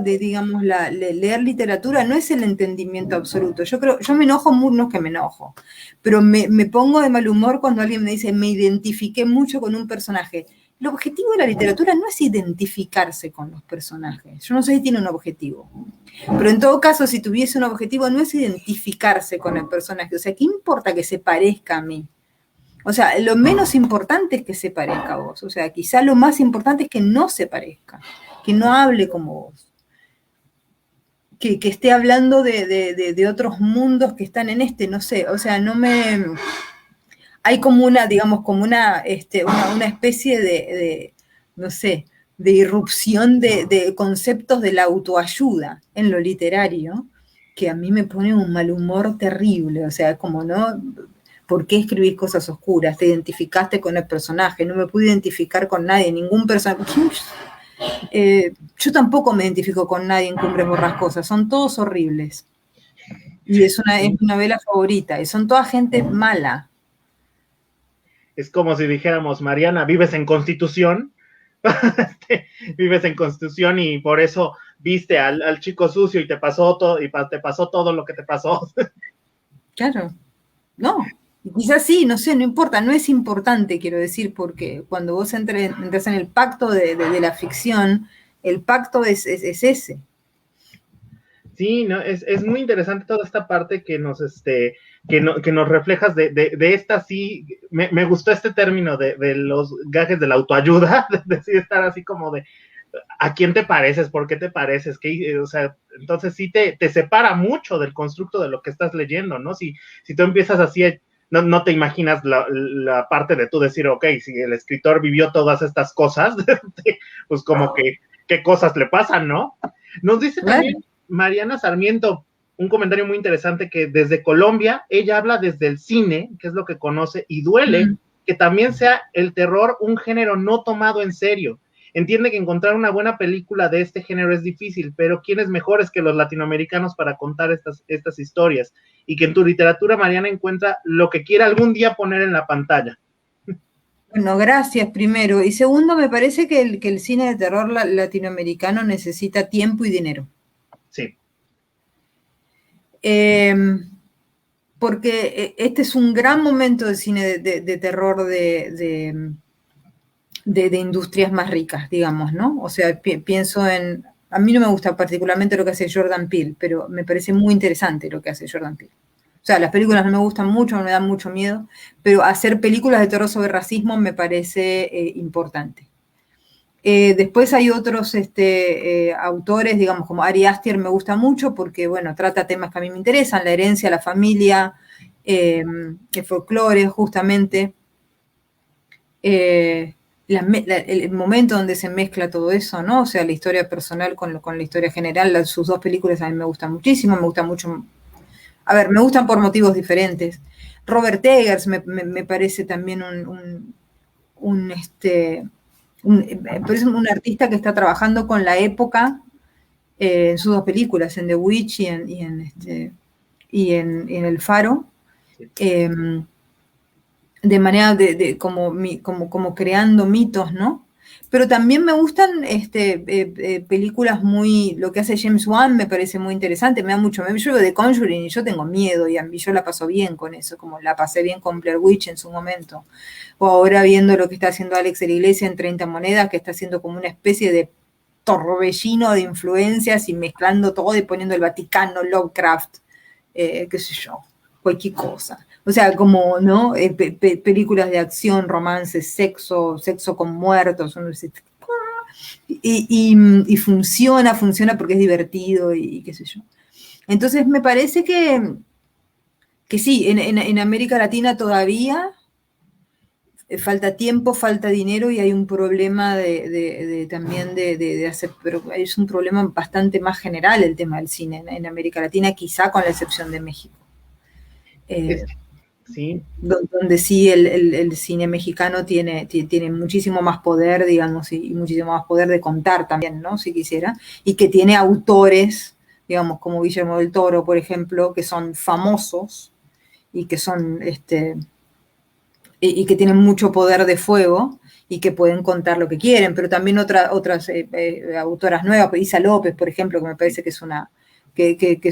digamos, leer literatura no es el entendimiento absoluto. Yo me enojo, no es que me enojo, pero me pongo de mal humor cuando alguien me dice, me identifiqué mucho con un personaje. El objetivo de la literatura no es identificarse con los personajes. Yo no sé si tiene un objetivo. Pero en todo caso, si tuviese un objetivo, no es identificarse con el personaje. O sea, ¿qué importa que se parezca a mí? O sea, lo menos importante es que se parezca a vos. O sea, quizá lo más importante es que no se parezca, que no hable como vos, que esté hablando de otros mundos que están en no sé, o sea, hay como una, digamos, como una especie no sé, de irrupción de conceptos de la autoayuda en lo literario, que a mí me pone un mal humor terrible, o sea, como no... ¿Por qué escribís cosas oscuras? Te identificaste con el personaje, no me pude identificar con nadie, ningún personaje. Yo tampoco me identifico con nadie en Cumbres Borrascosas, son todos horribles. Y es mi novela favorita, y son toda gente mala. Es como si dijéramos, Mariana, vives en Constitución, vives en Constitución y por eso viste al chico sucio y te pasó todo lo que te pasó. Claro, no. Quizás sí, no sé, no importa, no es importante, quiero decir, porque cuando vos entras en el pacto de la ficción, el pacto es ese. Sí, no, es muy interesante toda esta parte que nos reflejas de esta, sí, me gustó este término de los gajes de la autoayuda, de decir, estar así como de, ¿a quién te pareces? ¿Por qué te pareces? O sea, entonces sí te separa mucho del constructo de lo que estás leyendo, ¿no? Si tú empiezas así, no te imaginas la parte de tú decir, ok, si el escritor vivió todas estas cosas, pues como que, ¿qué cosas le pasan, no? Nos dice también Mariana Sarmiento un comentario muy interesante, que desde Colombia, ella habla desde el cine, que es lo que conoce, y duele que también sea el terror un género no tomado en serio. Entiende que encontrar una buena película de este género es difícil, pero ¿quiénes mejores que los latinoamericanos para contar estas historias? Y que en tu literatura, Mariana, encuentra lo que quiera algún día poner en la pantalla. Bueno, gracias primero. Y segundo, me parece que el cine de terror latinoamericano necesita tiempo y dinero. Sí. Porque este es un gran momento de cine de terror de industrias más ricas, digamos, ¿no? O sea, pienso a mí no me gusta particularmente lo que hace Jordan Peele, pero me parece muy interesante lo que hace Jordan Peele. O sea, las películas no me gustan mucho, me dan mucho miedo, pero hacer películas de terror sobre racismo me parece importante. Después hay otros autores, digamos, como Ari Aster me gusta mucho porque, bueno, trata temas que a mí me interesan, la herencia, la familia, el folclore, justamente. El momento donde se mezcla todo eso, ¿no? O sea, la historia personal con la historia general, sus dos películas a mí me gustan muchísimo, me gustan mucho. A ver, me gustan por motivos diferentes. Robert Eggers me parece también un artista que está trabajando con la época en sus dos películas, en The Witch y en El Faro, de manera como creando mitos, ¿no? Pero también me gustan películas lo que hace James Wan me parece muy interesante, me da mucho miedo. Yo veo The Conjuring y yo tengo miedo y yo la paso bien con eso, como la pasé bien con Blair Witch en su momento. O ahora viendo lo que está haciendo Alex de la Iglesia en 30 Monedas, que está haciendo como una especie de torbellino de influencias y mezclando todo y poniendo el Vaticano, Lovecraft, qué sé yo, cualquier cosa. O sea, como, ¿no? Películas de acción, romances, sexo con muertos. Y funciona porque es divertido y qué sé yo. Entonces me parece que sí, en América Latina todavía falta tiempo, falta dinero y hay un problema también de hacer, pero es un problema bastante más general el tema del cine en América Latina, quizá con la excepción de México. Sí. Donde sí el cine mexicano tiene muchísimo más poder, digamos, y muchísimo más poder de contar también, ¿no? Si quisiera, y que tiene autores, digamos, como Guillermo del Toro, por ejemplo, que son famosos y que son, y que tienen mucho poder de fuego y que pueden contar lo que quieren, pero también otras autoras nuevas, Isa López, por ejemplo, que me parece que es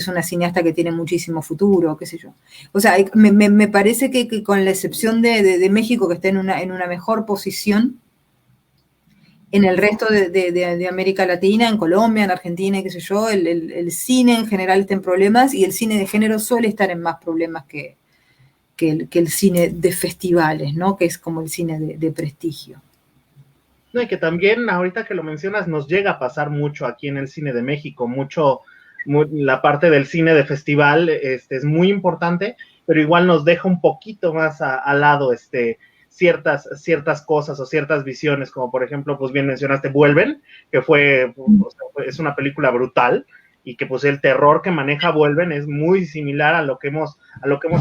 una cineasta que tiene muchísimo futuro, qué sé yo. O sea, me parece que con la excepción de México, que está en una mejor posición, en el resto de América Latina, en Colombia, en Argentina, qué sé yo, el cine en general está en problemas y el cine de género suele estar en más problemas que el cine de festivales, ¿no? Que es como el cine de prestigio. No, y que también, ahorita que lo mencionas, nos llega a pasar mucho aquí en el cine de México, la parte del cine de festival es muy importante, pero igual nos deja un poquito más al lado ciertas cosas o ciertas visiones, como por ejemplo, pues bien mencionaste, Vuelven, que es una película brutal, y que pues el terror que maneja Vuelven es muy similar a lo que hemos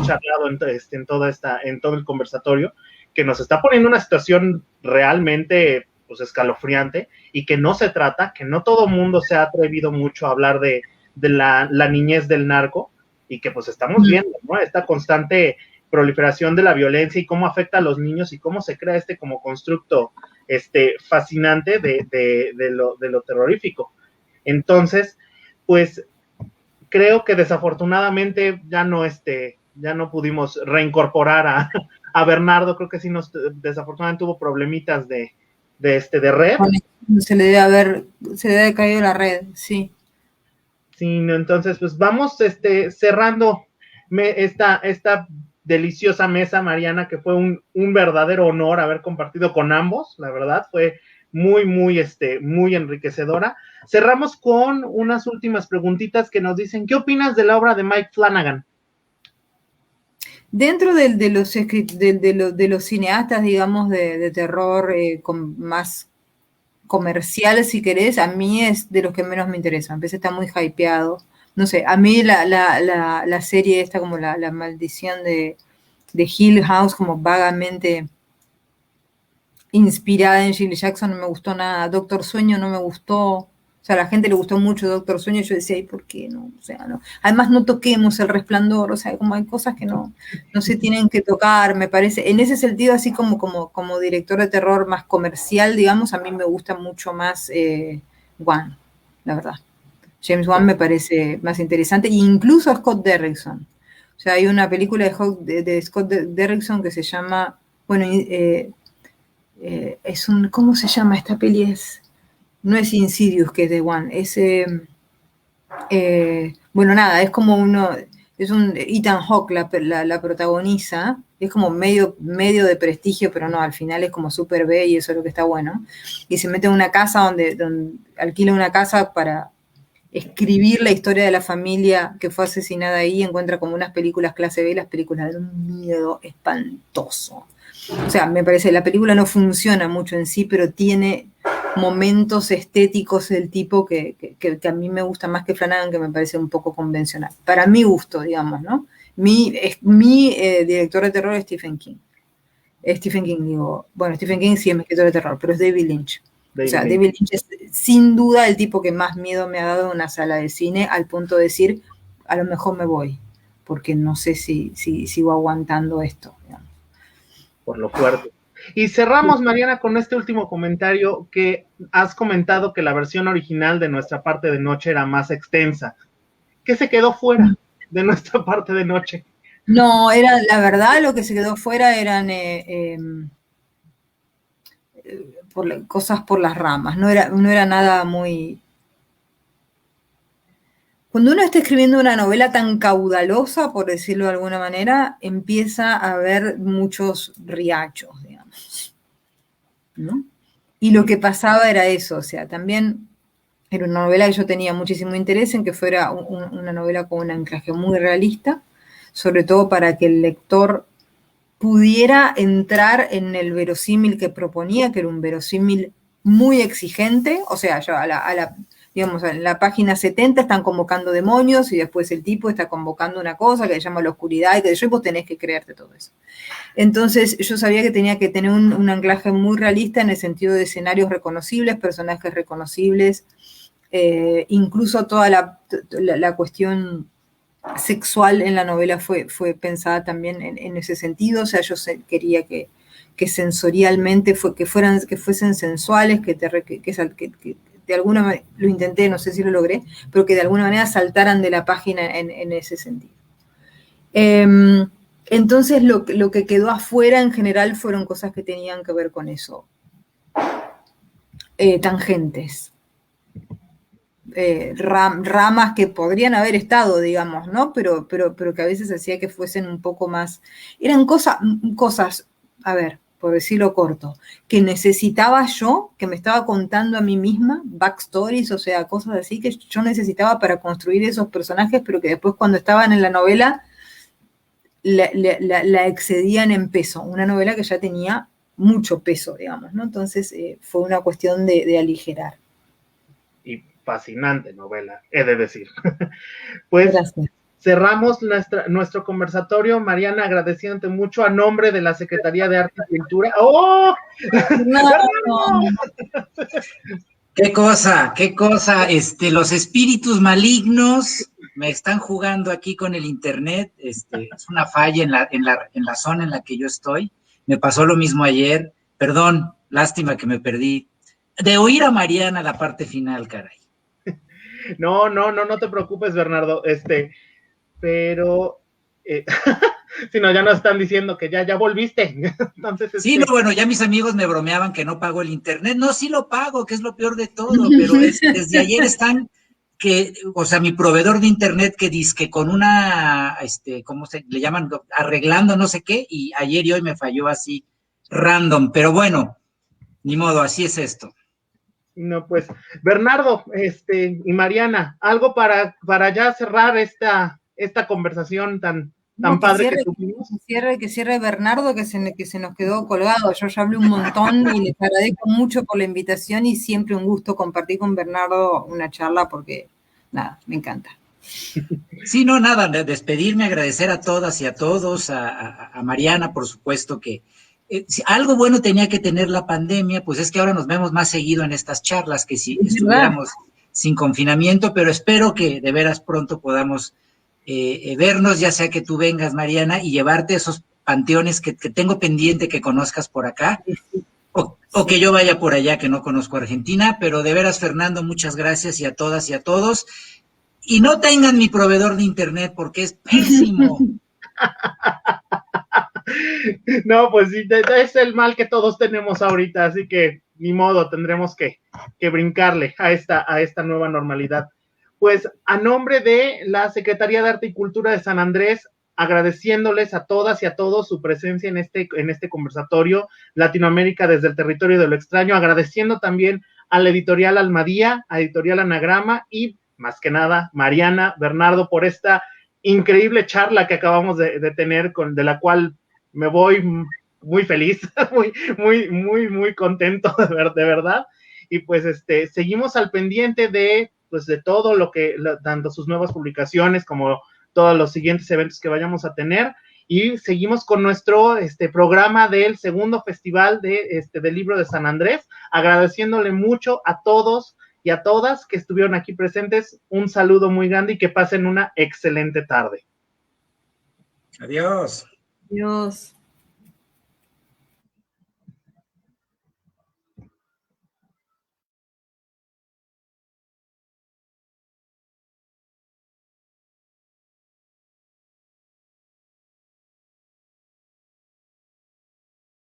charlado en todo el conversatorio, que nos está poniendo una situación realmente pues escalofriante, y que no se trata, que no todo mundo se ha atrevido mucho a hablar de la niñez del narco, y que pues estamos viendo, ¿no? Esta constante proliferación de la violencia y cómo afecta a los niños y cómo se crea como constructo fascinante de lo terrorífico. Entonces, pues creo que desafortunadamente ya no pudimos reincorporar a Bernardo. Creo que sí desafortunadamente tuvo problemitas de red. Se le debe haber caído la red, sí. Sí, entonces pues vamos cerrando esta deliciosa mesa, Mariana, que fue un verdadero honor haber compartido con ambos. La verdad fue muy, muy, muy enriquecedora. Cerramos con unas últimas preguntitas que nos dicen: ¿qué opinas de la obra de Mike Flanagan? Dentro de los cineastas, digamos, de terror más comercial, si querés, a mí es de los que menos me interesa. Empecé, está muy hypeado. No sé, a mí la serie esta, como la maldición de Hill House, como vagamente inspirada en Shirley Jackson, no me gustó nada. Doctor Sueño no me gustó. O sea, a la gente le gustó mucho Doctor Sueño, y yo decía, ¿y por qué no? O sea, no. Además, no toquemos El Resplandor, o sea, como hay cosas que no se tienen que tocar, me parece. En ese sentido, así como director de terror más comercial, digamos, a mí me gusta mucho más Wan, la verdad. James Wan me parece más interesante, e incluso a Scott Derrickson. O sea, hay una película de Scott Derrickson que se llama, bueno, ¿cómo se llama esta peli? No es Insidious, que es de One, es, bueno, nada, es como es un Ethan Hawke la protagoniza, es como medio de prestigio, pero no, al final es como super B y eso es lo que está bueno, y se mete en una casa donde alquila una casa para escribir la historia de la familia que fue asesinada ahí, y encuentra como unas películas clase B, las películas de un miedo espantoso. O sea, me parece, la película no funciona mucho en sí, pero tiene momentos estéticos del tipo que a mí me gusta más que Flanagan, que me parece un poco convencional. Para mi gusto, digamos, ¿no? Mi director de terror es Stephen King. Stephen King sí es mi escritor de terror, pero es David Lynch. David Lynch es sin duda el tipo que más miedo me ha dado en una sala de cine, al punto de decir, a lo mejor me voy, porque no sé si sigo aguantando esto, digamos. Por lo fuerte. Y cerramos, Mariana, con este último comentario, que has comentado que la versión original de Nuestra Parte de Noche era más extensa. ¿Qué se quedó fuera de Nuestra Parte de Noche? No, la verdad, lo que se quedó fuera eran cosas por las ramas, no era nada muy... Cuando uno está escribiendo una novela tan caudalosa, por decirlo de alguna manera, empieza a haber muchos riachos, digamos, ¿no? Y lo que pasaba era eso, o sea, también era una novela que yo tenía muchísimo interés en que fuera una novela con un anclaje muy realista, sobre todo para que el lector pudiera entrar en el verosímil que proponía, que era un verosímil muy exigente, o sea, yo digamos, en la página 70 están convocando demonios y después el tipo está convocando una cosa que se llama la oscuridad y que yo, vos tenés que creerte todo eso. Entonces yo sabía que tenía que tener un anclaje muy realista en el sentido de escenarios reconocibles, personajes reconocibles, incluso toda la cuestión sexual en la novela fue pensada también en ese sentido, o sea, yo quería que sensorialmente que fuesen sensuales, que de alguna manera, lo intenté, no sé si lo logré, pero que de alguna manera saltaran de la página en ese sentido. Entonces lo que quedó afuera en general fueron cosas que tenían que ver con eso. Tangentes. Ramas que podrían haber estado, digamos, ¿no? Pero que a veces hacía que fuesen un poco más... Eran cosas, a ver, por decirlo corto, que necesitaba yo, que me estaba contando a mí misma, backstories, o sea, cosas así que yo necesitaba para construir esos personajes, pero que después cuando estaban en la novela la excedían en peso. Una novela que ya tenía mucho peso, digamos, ¿no? Entonces fue una cuestión de aligerar. Y fascinante novela, he de decir. Pues gracias. Cerramos nuestro conversatorio, Mariana, agradeciéndote mucho a nombre de la Secretaría de Arte y Cultura. ¡Oh! No. ¡Qué cosa! Los espíritus malignos me están jugando aquí con el internet. Es una falla en la zona en la que yo estoy. Me pasó lo mismo ayer. Perdón, lástima que me perdí de oír a Mariana la parte final, caray. No te preocupes, Bernardo. Pero si no, ya nos están diciendo que ya volviste. Entonces, sí, no, bueno, ya mis amigos me bromeaban que no pago el internet. No, sí lo pago, que es lo peor de todo, pero desde ayer están o sea, mi proveedor de internet que dizque con una, ¿cómo se le llaman? Arreglando no sé qué, y ayer y hoy me falló así, random, pero bueno, ni modo, así es esto. No, pues, Bernardo, y Mariana, algo para ya cerrar esta conversación tan padre que tuvimos. Que cierre Bernardo, que se nos quedó colgado. Yo ya hablé un montón y les agradezco mucho por la invitación y siempre un gusto compartir con Bernardo una charla porque, nada, me encanta. Sí, no, nada, despedirme, agradecer a todas y a todos, a Mariana, por supuesto que si algo bueno tenía que tener la pandemia, pues es que ahora nos vemos más seguido en estas charlas que si estuviéramos sin confinamiento, pero espero que de veras pronto podamos vernos, ya sea que tú vengas, Mariana, y llevarte esos panteones que tengo pendiente que conozcas por acá, o que yo vaya por allá que no conozco Argentina, pero de veras, Fernando, muchas gracias y a todas y a todos. Y no tengan mi proveedor de internet porque es pésimo. No, pues sí, es el mal que todos tenemos ahorita, así que ni modo, tendremos que brincarle a esta nueva normalidad. Pues a nombre de la Secretaría de Arte y Cultura de San Andrés, agradeciéndoles a todas y a todos su presencia en este conversatorio Latinoamérica desde el territorio de lo extraño, agradeciendo también a la editorial Almadía, a editorial Anagrama y más que nada Mariana, Bernardo, por esta increíble charla que acabamos de tener, de la cual me voy muy feliz, muy contento, de verdad. Y pues seguimos al pendiente de todo lo que, tanto sus nuevas publicaciones como todos los siguientes eventos que vayamos a tener. Y seguimos con nuestro programa del segundo festival del libro de San Andrés, agradeciéndole mucho a todos y a todas que estuvieron aquí presentes. Un saludo muy grande y que pasen una excelente tarde. Adiós. Adiós.